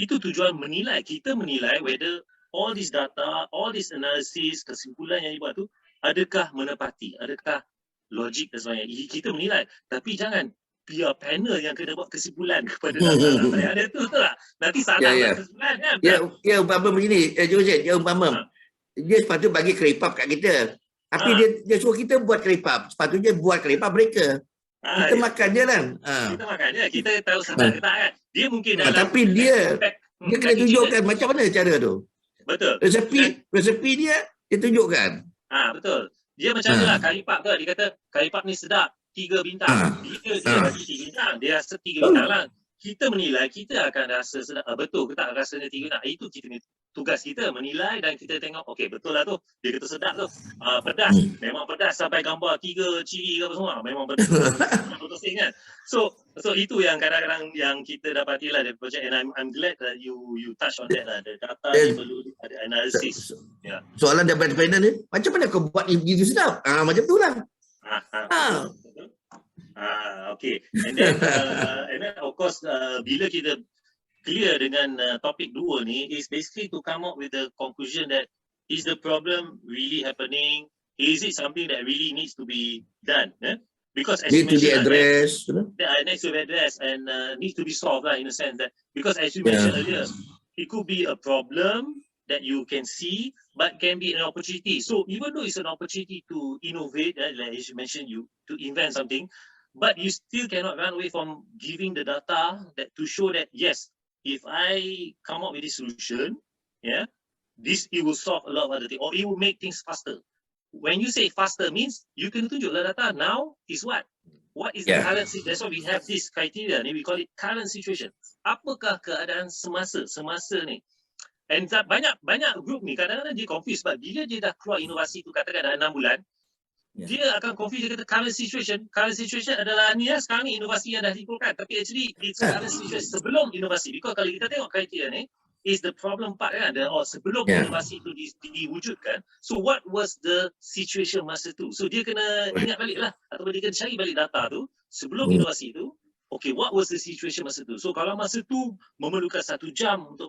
itu tujuan menilai. Kita menilai whether all this data, all this analysis, kesimpulan yang dibuat tu adakah menepati, adakah logik dan sebagainya. Kita menilai, tapi jangan biar panel yang kena buat kesimpulan kepada data yang ada tu lah. Nanti salah kesimpulan kan. Ya, umpama begini, Joseph, umpama dia sepatutnya bagi keripap kat kita. Tapi dia suruh kita buat keripap. Sepatutnya buat keripap mereka. Kita makan je kan. Kita makan je. Kita tahu sedap ke tak kan. Dia mungkin tapi dia kena tunjukkan macam mana cara tu. Betul. Resepi dia tunjukkan. Betul. Dia macam mana lah keripap ke. Dia kata keripap ni sedap. 3 bintang. Dia bagi 3 bintang. Dia rasa 3 bintang lah. Kita menilai, kita akan rasa sedap. Betul ke tak rasanya 3 bintang. Itu tugas kita menilai dan kita tengok, okey betul lah tu. Dia kata sedap tu. Pedas. Memang pedas sampai gambar 3 cili ke apa semua. Memang pedas. Betul kan. So itu yang kadang-kadang yang kita dapati lah dari projek. And I'm glad that you touch on that lah. The data ni perlu ada analisis. Soalan daripada panel ni, macam mana kau buat begitu sedap? Macam tu lah. Okay. And then of course bila kita clear dengan topik 2 ni, is basically to come up with the conclusion that is the problem really happening? Is it something that really needs to be done? Because as needs to be addressed. Needs to be addressed and needs to be solved in a sense that, because as you mentioned earlier, it could be a problem that you can see, but can be an opportunity. So even though it's an opportunity to innovate, like as you mentioned, to invent something, but you still cannot run away from giving the data that to show that yes, if I come up with this solution, yeah, it will solve a lot of other things, or it will make things faster. When you say faster means you can tunjuklah data now is what? What is the current situation? That's why we have this criteria ni, we call it current situation. Apakah keadaan semasa ni? And banyak group ni kadang-kadang dia confuse, sebab bila dia dah keluar inovasi tu katakan dalam 6 bulan, dia akan confuse, dia kata current situation adalah ni lah sekarang ni inovasi yang dah dikeluarkan, tapi actually it's current situation sebelum inovasi. Because kalau kita tengok kriteria ni is the problem part kan, sebelum inovasi tu diwujudkan, so what was the situation masa tu, so dia kena ingat balik lah, ataupun dia kena cari balik data tu sebelum inovasi tu. Okay, what was the situation masa tu? So kalau masa tu memerlukan 1 jam untuk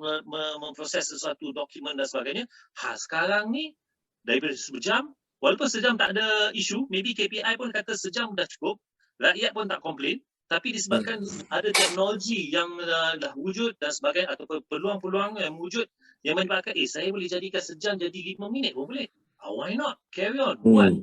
memproses sesuatu dokumen dan sebagainya, sekarang ni daripada sejam, walaupun sejam tak ada isu, maybe KPI pun kata sejam dah cukup, rakyat pun tak komplain, tapi disebabkan ada teknologi yang dah wujud dan sebagainya, atau peluang-peluang yang wujud yang menyebabkan saya boleh jadikan sejam jadi 5 minit pun boleh. Why not? Carry on, buat.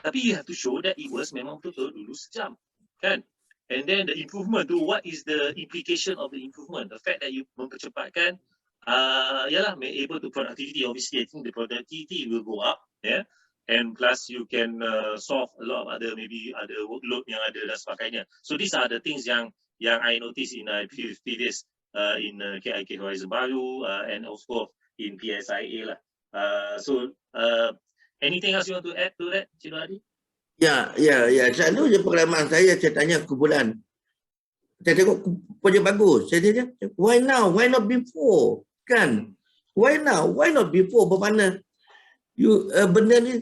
Tapi you have to show that it was memang betul dulu sejam, kan? And then the improvement tu, what is the implication of the improvement? The fact that you mempercepatkan, able to productivity, obviously I think the productivity will go up, yeah. And plus you can solve a lot of other, maybe other workload yang ada dan sebagainya. So these are the things yang I noticed in previous in KIK Horizon Baru and also in PSIA lah. So anything else you want to add to that, Cik Dolhadi? Ya. Selalu je pengalaman saya tanya kumpulan. Saya tengok projek bagus. Saya tanya, why now? Why not before? Kan? Why now? Why not before? Bermakna benda ni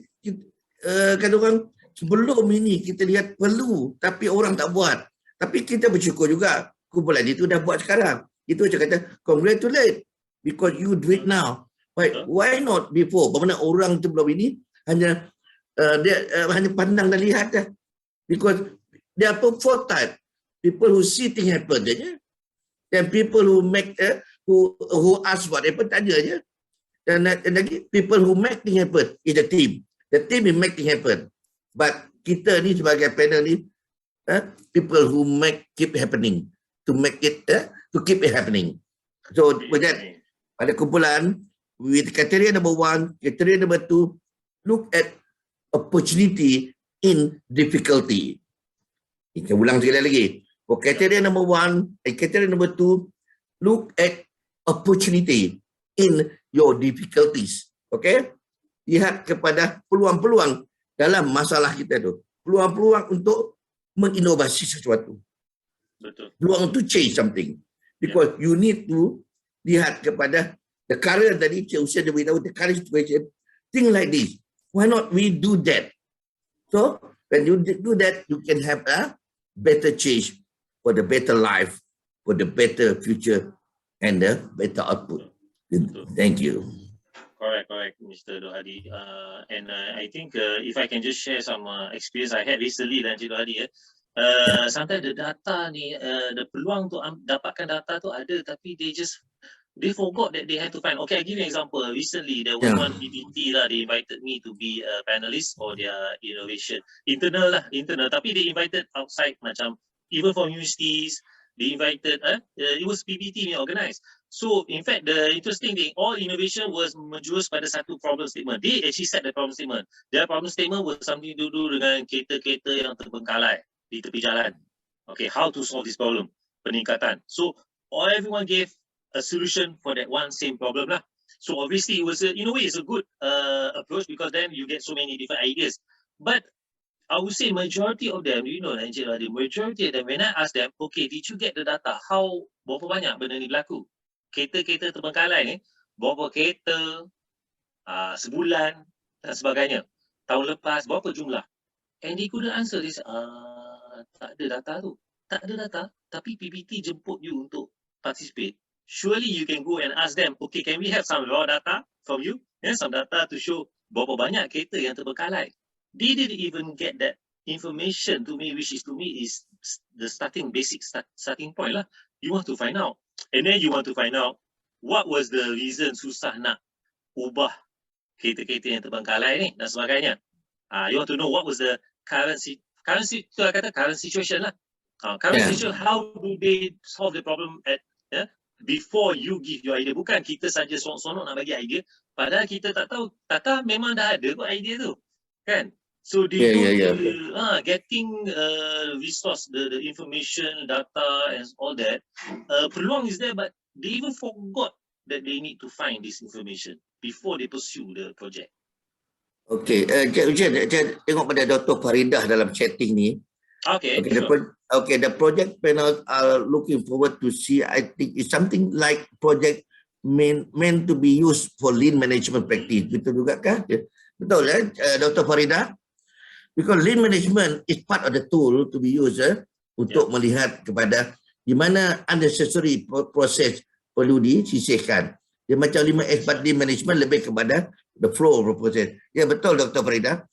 kata orang sebelum ini kita lihat perlu, tapi orang tak buat. Tapi kita bersyukur juga kumpulan itu dah buat sekarang. Itu macam kata, congratulate because you do it now. Why not before? Bermakna orang sebelum ini hanya hanya pandang dan lihat dah. Because there are four types. People who see things happen je. Then people who make who ask what happen tak ada je. Dan lagi people who make things happen is the team. The team will make things happen. But kita ni sebagai panel ni people who keep happening. To make it to keep it happening. So with that, pada kumpulan with criteria number 1, criteria number 2, look at opportunity in difficulty. Kita ulang sekali lagi. For criteria number 1 and criteria number 2, look at opportunity in your difficulties. Okay? Lihat kepada peluang-peluang dalam masalah kita tu. Peluang-peluang untuk menginovasi sesuatu. Betul. Peluang to change something. Because you need to lihat kepada the current tadi, Cik Hussein dia beritahu, the current situation, things like this. Why not we do that? So, when you do that, you can have a better change for the better life, for the better future, and the better output. Thank you. Correct, Mr. Dolhadi. And I think if I can just share some experience I had recently dan Cik Dolhadi, sometimes the data ni, the peluang tu dapatkan data tu ada, tapi they forgot that they had to find. Okay, I give you an example. Recently, there was one PPT lah. They invited me to be a panelist for their innovation. Internal. Tapi they invited outside, macam even from universities. They invited. It was PPT organized. So, in fact, the interesting thing, all innovation was menjurus pada satu problem statement. They actually set the problem statement. Their problem statement was something to do dengan kereta-kereta yang terbengkalai di tepi jalan. Okay, how to solve this problem? Peningkatan. So, everyone gave a solution for that one same problem lah. So obviously it was in a way it's a good approach, because then you get so many different ideas. But I would say majority of them, you know, the majority of them, when I ask them, okay, did you get the data? Berapa banyak benda ni berlaku? Kereta-kereta terbengkalai ni, berapa kereta, sebulan dan sebagainya. Tahun lepas, berapa jumlah? And they couldn't answer this. Tak ada data tu. Tak ada data, tapi PPT jemput you untuk participate. Surely you can go and ask them, okay, can we have some raw data from you? Some data to show berapa banyak kereta yang terbengkalai. They didn't even get that information to me, which is to me is the basic starting point lah. You want to find out. And then you want to find out what was the reason susah nak ubah kereta-kereta yang terbengkalai ni dan sebagainya. You want to know what was the current situation lah. Current situation, how do they solve the problem at before you give your idea. Bukan kita saja sonok-sonok nak bagi idea, padahal kita tak tahu Tata memang dah ada kot idea tu, kan? So they getting resource, the information, data and all that. Peluang is there, but they even forgot that they need to find this information before they pursue the project. Okay, Encik tengok pada Dr. Faridah dalam chatting ni. Okay, sure. The project panels are looking forward to see, I think it's something like project meant to be used for lean management practice. Betul juga kah? Betul Dr. Faridah? Because lean management is part of the tool to be used untuk melihat kepada di mana unnecessary proses perlu disisihkan. Dia macam 5S, but lean management lebih kepada the flow of the process. Ya, betul Dr. Faridah.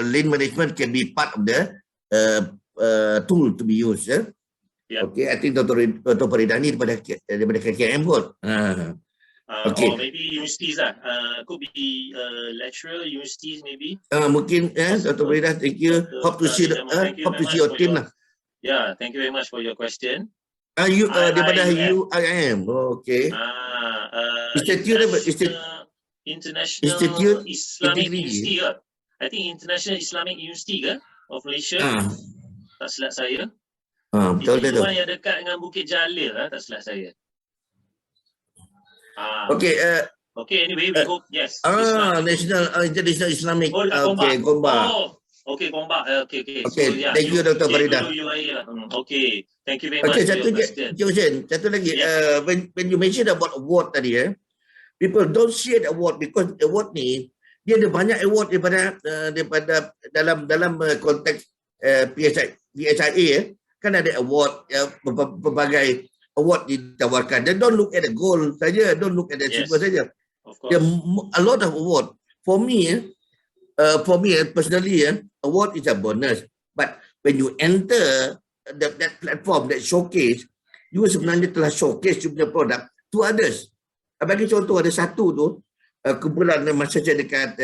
Lean management can be part of the tool to be used. Okay, I think Dr. Faridah ni daripada KKM kot. Okay. Or maybe universities could be lecturer, universities maybe. Mungkin Dr. Faridah, thank you. Hope to see your team lah. Yeah, thank you very much for your question. You daripada UIM. Okay. International Islamic University ke? I think International Islamic University ke of Malaysia. Tak silap saya. Betul itu yang dekat dengan Bukit Jalil tak silap saya. Okay, anyway, we hope, yes. International Islamic. Okay, Gombak. Okay, Gombak. Okay. Okay, so, thank you, Dr. Faridah. Okay, thank you very much for your question. Satu lagi, when you mention about award tadi, people don't share the award because award ni, dia ada banyak award daripada dalam konteks PSIA, kan ada award, berbagai award ditawarkan. Then don't look at the goal saja, don't look at the achievement saja. There are a lot of award. For me personally, award is a bonus. But when you enter that platform, that showcase, you sebenarnya telah showcase you punya produk to others. Bagi contoh, ada satu tu, kumpulan masa saya dekat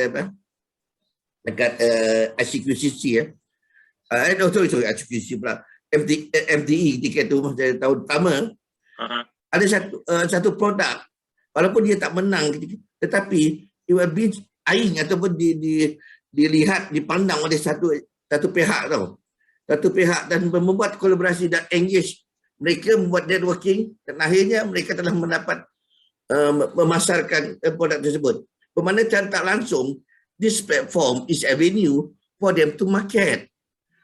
ICQCC, ICQCC pula, MTE ketika tu masa tahun pertama, ada satu produk, walaupun dia tak menang, tetapi it will be eyeing ataupun dilihat, dipandang oleh satu pihak tau. Satu pihak dan membuat kolaborasi dan engage. Mereka membuat networking dan akhirnya mereka telah mendapat memasarkan produk tersebut. Bermakna secara tak langsung, this platform is avenue for them to market.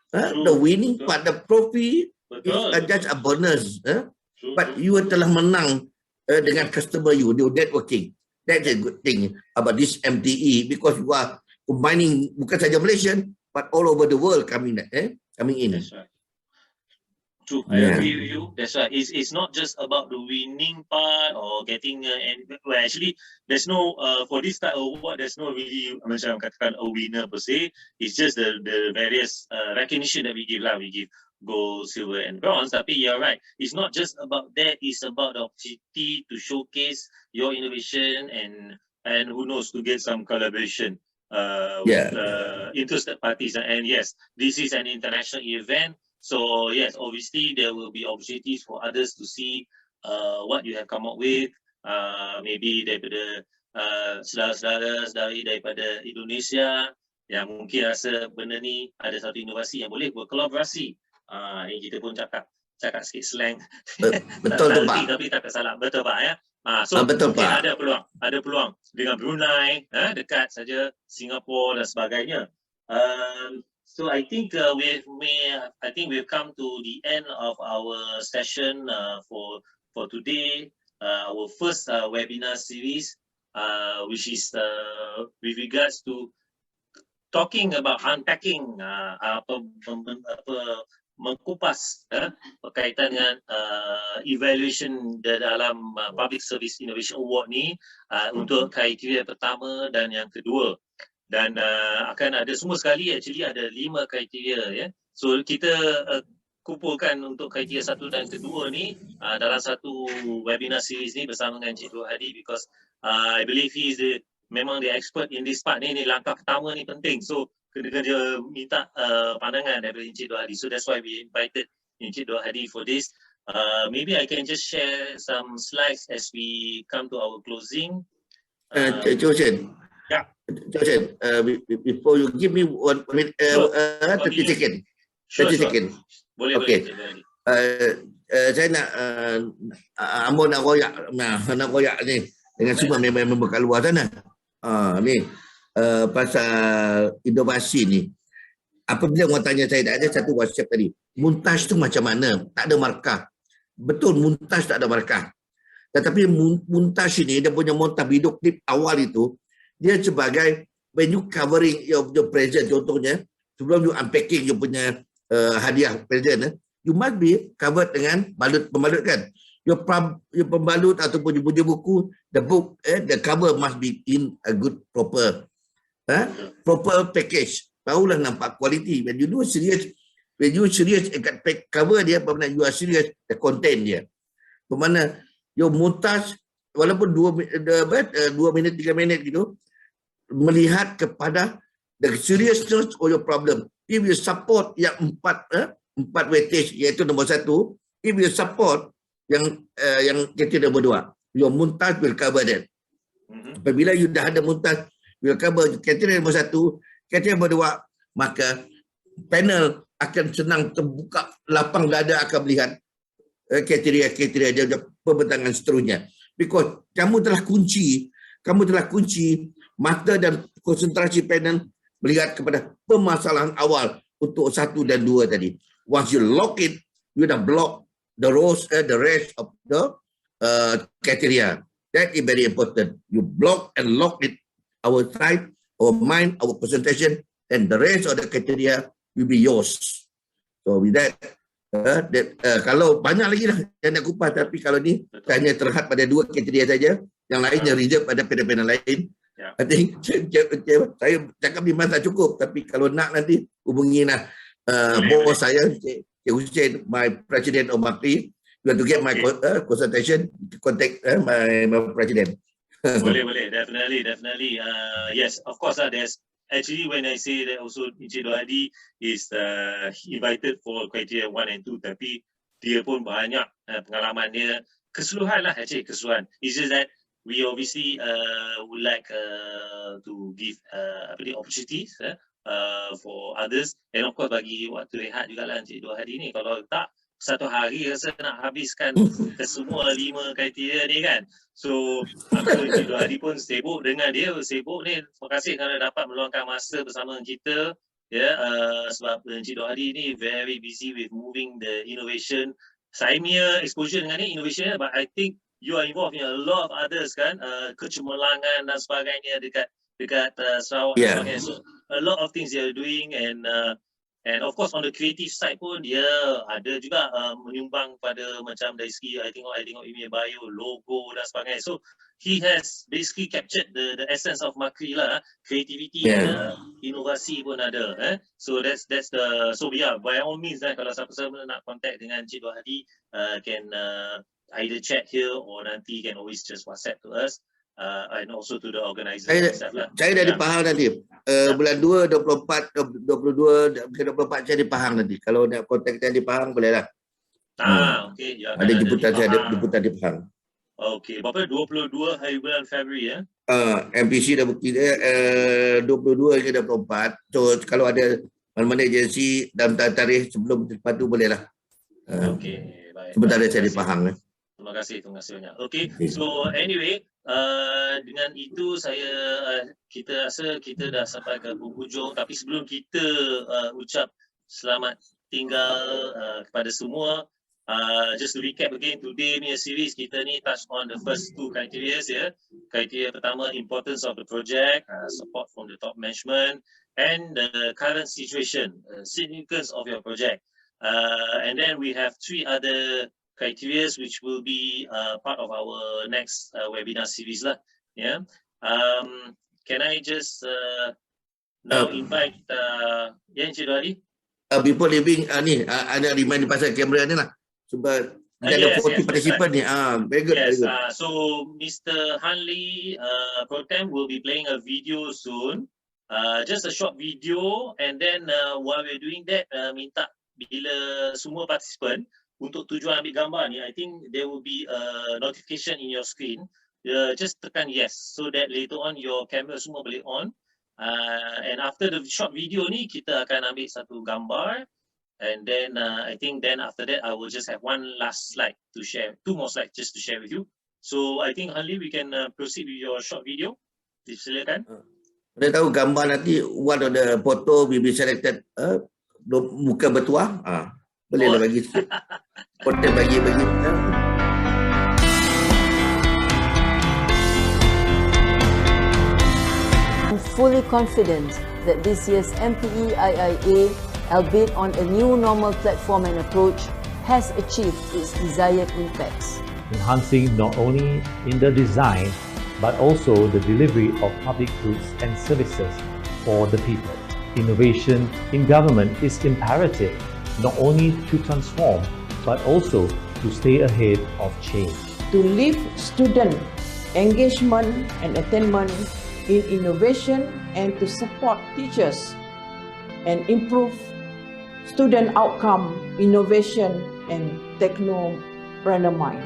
The winning part, the trophy is just a bonus. But you telah menang dengan customer you, your networking. That's a good thing about this MTE because you are combining bukan saja Malaysian, but all over the world coming in. That's right. True, I agree with you. That's right. It's not just about the winning part or getting well, actually there's no for this type of award there's no really macam katakan a winner per se. It's just the various recognition that we give lah. We give gold, silver and bronze. Tapi you're right. It's not just about that. It's about the opportunity to showcase your innovation and who knows to get some collaboration with interested parties. And yes, this is an international event. So yes, obviously there will be opportunities for others to see what you have come up with. Maybe daripada saudara-saudara daripada Indonesia yang mungkin rasa benda ni ada satu inovasi yang boleh berkolaborasi. Ini kita pun cakap sikit slang. Betul tu Pak. Tapi tak salah. Betul Pak ya. So betul Pak. Ada peluang dengan Brunei, dekat saja Singapura dan sebagainya. So I think we've come to the end of our session for today. Our first webinar series, which is with regards to talking about unpacking mengkupas berkaitan dengan evaluation dalam Public Service Innovation Award ni untuk kriteria pertama dan yang kedua. Dan akan ada semua sekali actually ada 5 kriteria ya. So kita kumpulkan untuk kriteria 1 dan kedua ni dalam satu webinar series ni bersama dengan Encik Dolhadi because I believe he is memang the expert in this part ni langkah pertama ni penting. So kena minta pandangan daripada Encik Dolhadi. So that's why we invited Encik Dolhadi for this. Maybe I can just share some slides as we come to our closing. Choosen. Yeah. Choosen, before you give me 1 minute, 30 second. Sure, 30 sure. second. Boleh, Okay. boleh. Saya nak Ambo nak royak ni dengan semua member kat luar sana. Ni pasal inovasi ni. Apabila orang tanya saya, ada satu WhatsApp tadi, muntaj tu macam mana? Tak ada markah. Betul, muntaj tak ada markah. Tetapi muntaj ini, dia punya montaj video klip awal itu, dia sebagai when you covering your present, contohnya, sebelum you unpacking you punya hadiah present, you must be covered dengan pembalut kan. Your pembalut ataupun you punya buku, the book, the cover must be in a good proper package. Barulah nampak kualiti. When you serious kat cover dia, bermakna you are serious the content dia. Bermakna your montaj walaupun 2 minit 3 minit gitu, melihat kepada the seriousness of your problem. If you support yang 4 weightage, iaitu nombor 1, if you support yang kriteria nombor 2, your montaj will cover that. Apabila you dah ada montaj, will cover kriteria nombor 1, kriteria nombor 2, maka panel akan senang terbuka, lapang dada akan melihat kriteria-kriteria dia, pembentangan seterusnya. Because kamu telah kunci mata dan konsentrasi panel melihat kepada permasalahan awal untuk 1 dan 2 tadi. Once you lock it, you dah block the rest of the criteria. That is very important. You block and lock it, our side, our mind, our concentration, and the rest of the criteria will be yours. So with that, kalau banyak lagi lah yang nak kupas, tapi kalau ni hanya terhad pada 2 kriteria saja, yang lainnya reserve pada panel-panel lain. I think saya cakap ni memang tak cukup, tapi kalau nak nanti hubungilah bos saya, Cik Hussein, my president of MACRI. You want to get my consultation, contact my president. Boleh, definitely. Yes, of course. There's actually, when I say that also Encik Dolhadi is invited for criteria 1 and 2, tapi dia pun banyak pengalaman dia, keseluruhan lah actually, keseluruhan. It's just that we obviously would like to give opportunities for others, and of course bagi waktu rehat juga lah Encik Dolhadi ni. Kalau tak, satu hari rasa nak habiskan ke semua 5 kriteria ni kan. So Encik Dolhadi pun sibuk dengan dia, sibuk ni. Terima kasih kerana dapat meluangkan masa bersama kita. Sebab Encik Dolhadi ni very busy with moving the innovation. Saya punya exposure dengan ni innovation, but I think you are involved in a lot of others kan, kecemerlangan dan sebagainya dekat Sarawak. Yeah. So a lot of things they are doing, and of course on the creative side pun dia ada juga menyumbang pada macam dari segi I tengok email bio, logo dan sebagainya. So he has basically captured the essence of MACRI lah, creativity, inovasi pun ada. So that's the, so yeah, by all means kalau siapa-siapa nak contact dengan Encik Dolhadi, can either chat here or nanti can always just WhatsApp to us. And also to the organizer. Saya dah di Pahang nanti. Bulan 2, 24, 22, 24 saya di Pahang nanti. Kalau nak kontak saya di Pahang, bolehlah. Okay. Ya, ada jemputan saya, ada jemputan di Pahang. Okay, berapa? 22 hari bulan Februari ya? MPC dah bukti dia 22 hingga 24. So kalau ada mana-mana agensi dalam tarikh sebelum lepas tu bolehlah. Okay, baik. Sebentar saya di Pahang. Terima kasih banyak. Okay, so anyway, dengan itu kita rasa kita dah sampai ke penghujung. Tapi sebelum kita ucap selamat tinggal kepada semua, just to recap again, today punya series kita ni touch on the first 2 criteria ya. Kriteria pertama, importance of the project, support from the top management, and the current situation, significance of your project. And then we have 3 other criteria which will be part of our next webinar series lah. Yeah. Can I just now invite Encik Dolhadi? Before leaving ni ada remind pasal kamera ni lah. Sebab ada 40 participant ni. Very good. Yes. Very good. So Mr. Hanli Protem will be playing a video soon. Just a short video, and then while we're doing that, minta bila semua participant untuk tujuan ambil gambar ni, I think there will be a notification in your screen. Just tekan yes, so that later on your camera semua boleh on. And after the short video ni, kita akan ambil satu gambar. And then I think then after that, I will just have one last slide to share, 2 more slides just to share with you. So I think Hanli, we can proceed with your short video. Silakan. Anda tahu gambar nanti one of the photo will be selected muka bertuah. Bolehlah bagi sikit. Hotel bagi. I'm fully confident that this year's MPE-IIA, albeit on a new normal platform and approach, has achieved its desired impacts. enhancing not only in the design but also the delivery of public goods and services for the people. Innovation in government is imperative not only to transform but also to stay ahead of change. To lift student engagement and attainment in innovation and to support teachers and improve student outcome, innovation and technopreneur mind.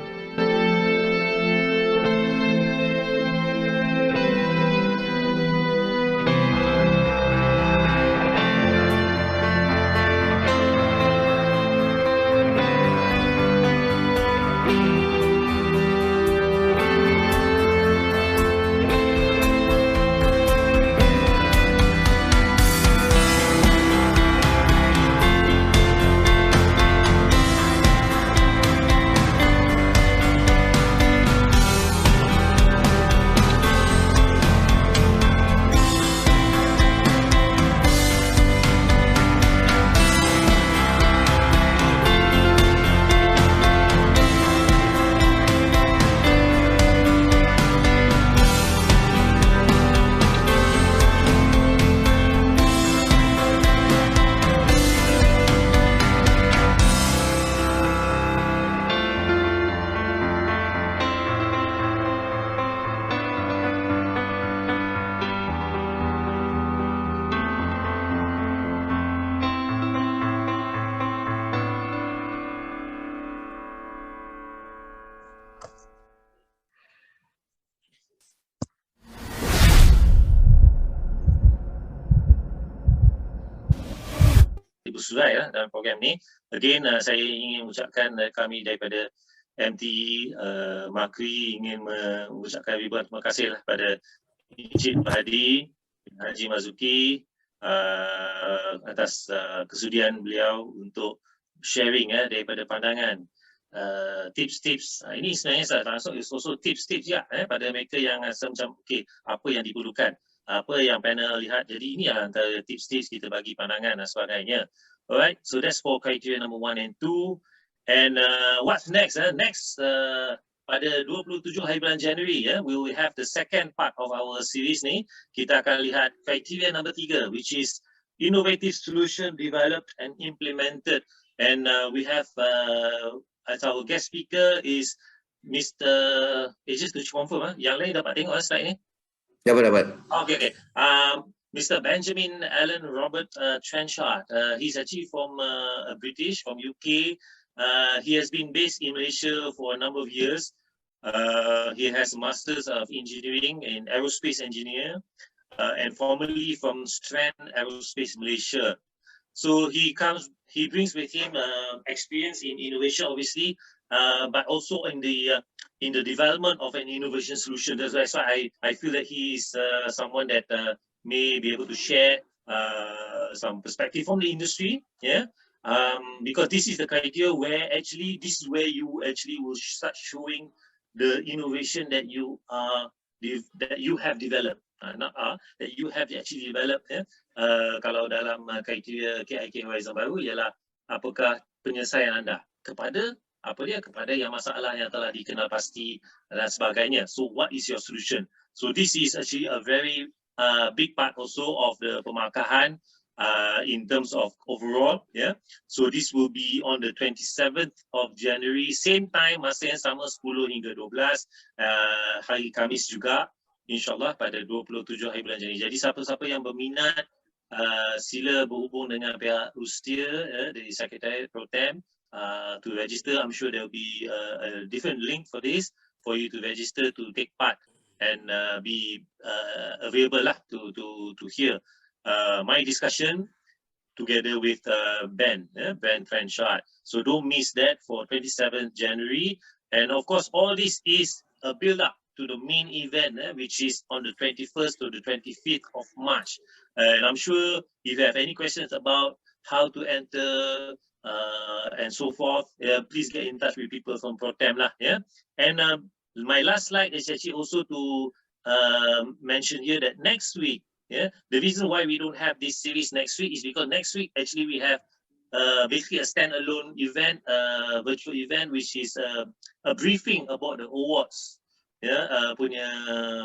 Surai dalam program ni. Again, saya ingin mengucapkan kami daripada MTE, MACRI ingin mengucapkan ribuan terima kasih pada Encik Dolhadi, Haji Mazuki atas kesudian beliau untuk sharing daripada pandangan tips-tips. Ini sebenarnya saya masuk also tips-tips pada mereka yang rasa macam apa yang diperlukan, apa yang panel lihat. Jadi ini antara tips-tips kita bagi pandangan dan sebagainya. Alright, so that's for criteria number 1 and 2. And what's next? Next, pada 27 hari bulan Januari, we will have the second part of our series ni. Kita akan lihat criteria number 3, which is innovative solution developed and implemented. And we have, as our guest speaker is Mr. Just to confirm, yang lain dapat tengok slide ni? Dapat. Okay. Mr. Benjamin Allen Robert Trenchard. He's actually from British, from UK. He has been based in Malaysia for a number of years. He has a Masters of Engineering in Aerospace Engineer and formerly from Strand Aerospace Malaysia. So he brings with him experience in innovation, obviously, but also in the development of an innovation solution. That's why I feel that he is someone that may be able to share some perspective from the industry, because this is the criteria where actually this is where you actually will start showing the innovation that you have developed, that you have actually developed. Kalau dalam kriteria KIK Horizon baru ialah apakah penyelesaian anda kepada kepada yang masalah yang telah dikenal pasti dan sebagainya. So what is your solution? So this is actually a very big part also of the pemakahan in terms of overall, So this will be on the 27th of January, same time, masa yang sama 10 hingga 12, hari Khamis juga, insyaAllah pada 27 hari bulan Januari. Jadi siapa-siapa yang berminat, sila berhubung dengan pihak Rustia dari Sekretariat Pro Tem to register. I'm sure there will be a different link for this for you to register to take part and be available lah to hear my discussion together with Ben Trenchard. So don't miss that for 27th January. And of course, all this is a build-up to the main event, which is on the 21st to the 25th of March. And I'm sure if you have any questions about how to enter and so forth, please get in touch with people from Protem lah. Yeah. And my last slide is actually also to mention here that next week, the reason why we don't have this series next week is because next week actually we have basically a standalone event, virtual event, which is a briefing about the awards.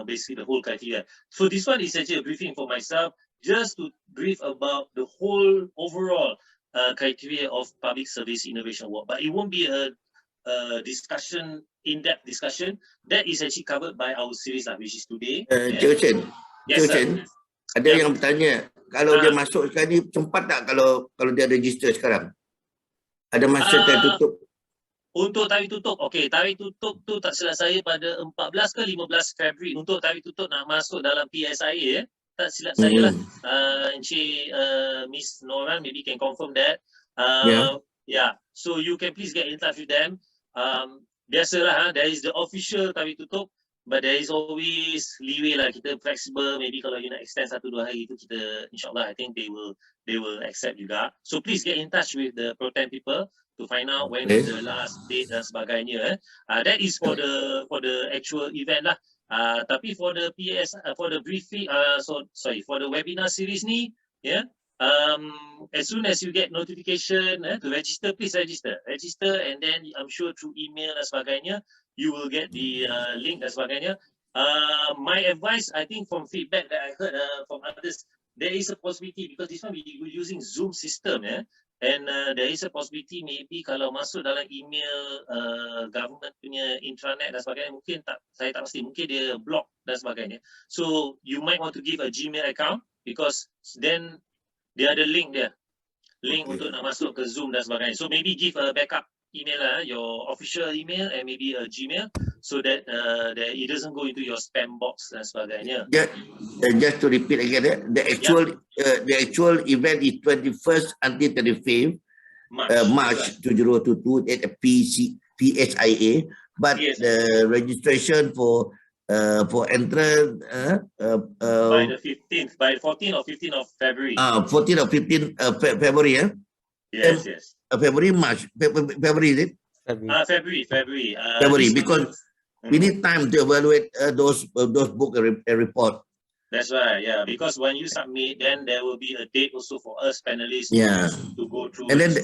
Basically the whole criteria. So this one is actually a briefing for myself, just to brief about the whole overall criteria of Public Service Innovation Award. But it won't be a discussion, in-depth discussion. That is actually covered by our series, which is today. Choosen, Yes, Choosen, ada yang bertanya, kalau dia masuk sekarang ni, sempat tak kalau dia register sekarang? Ada masa tertutup? Untuk tarikh tutup, okey, tarikh tutup tu tak silap saya pada 14 ke 15 Februari untuk tarikh tutup nak masuk dalam PSIA, tak silap saya lah. Encik Miss Noran maybe can confirm that. Yeah, so you can please get in touch with them. Biasalah, there is the official tarikh tutup, but there is always leeway lah, kita flexible. Maybe kalau you nak extend 1-2 hari itu, kita insyaAllah I think they will accept juga. So please get in touch with the Protem people to find out when is the last date dan sebagainya. That is for the actual event lah. Tapi for the for the briefing, for the webinar series ni, as soon as you get notification to register, please register, and then I'm sure through email dan sebagainya, you will get the link dan sebagainya. My advice, I think from feedback that I heard from others, there is a possibility, because this one we're using Zoom system, and there is a possibility maybe kalau masuk dalam email government punya intranet dan sebagainya, mungkin saya tak pasti, mungkin dia block dan sebagainya. So you might want to give a Gmail account, because then dia ada link untuk nak masuk ke Zoom dan sebagainya. So maybe give a backup email, your official email, and maybe a Gmail, so that it doesn't go into your spam box dan sebagainya. Just to repeat again, the actual event is 21st until 35th March 2022 at a PSIA, but the registration for entrance by the 14th or 15th of February. 14th or 15th February, Yes. February, March, February, is it? February, because we need time to evaluate those book and report. That's right, yeah. Because when you submit, then there will be a date also for us panelists to go through. And then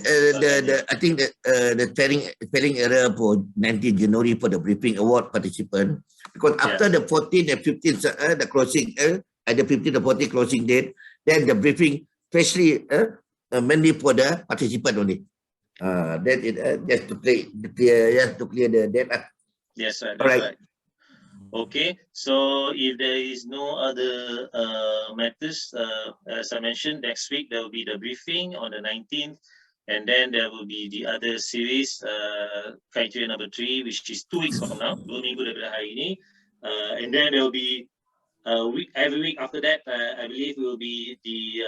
I think that the spelling error for 19 January for the briefing award participant, because after the 14th and 15th the closing, at the 15th and 14th closing date, then the briefing, especially mainly for the participant only. Then it just to clear the data. Yes, right. All right. Okay, so if there is no other matters, as I mentioned, next week there will be the briefing on the 19th, and then there will be the other series, criteria number 3, which is 2 weeks from now, 2 minggu daripada hari ini, and then there will be every week after that. I believe will be the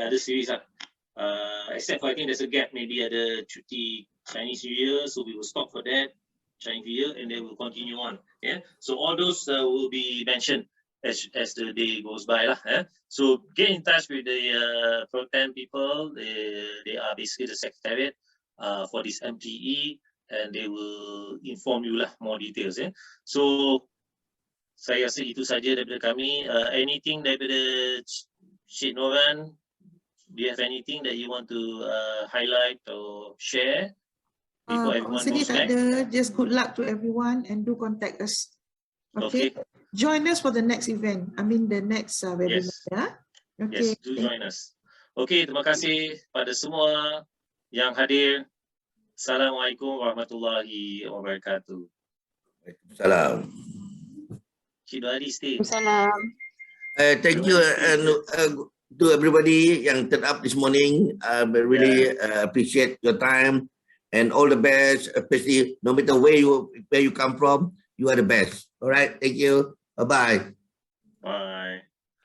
other series, except for I think there's a gap, maybe at the cuti Chinese New Year, so we will stop for that Chinese New Year, and then we'll continue on. So all those will be mentioned as the day goes by lah. So get in touch with the Protem people. They are basically the secretariat for this MTE, and they will inform you lah more details. So saya rasa itu saja daripada kami. Anything daripada Cik Noran, do you have anything that you want to highlight or share? Sedih tak ada, just good luck to everyone and do contact us. Okay. Join us for the next event. I mean the next webinar. Okay. Yes, do join us. Okay, terima kasih pada semua yang hadir. Assalamualaikum warahmatullahi wabarakatuh. Salam. Cik Dolhadi, stay. Salam. Thank you, to everybody yang turn up this morning. I really appreciate your time and all the best, especially no matter where you come from, you are the best. All right, thank you. Bye-bye. Bye.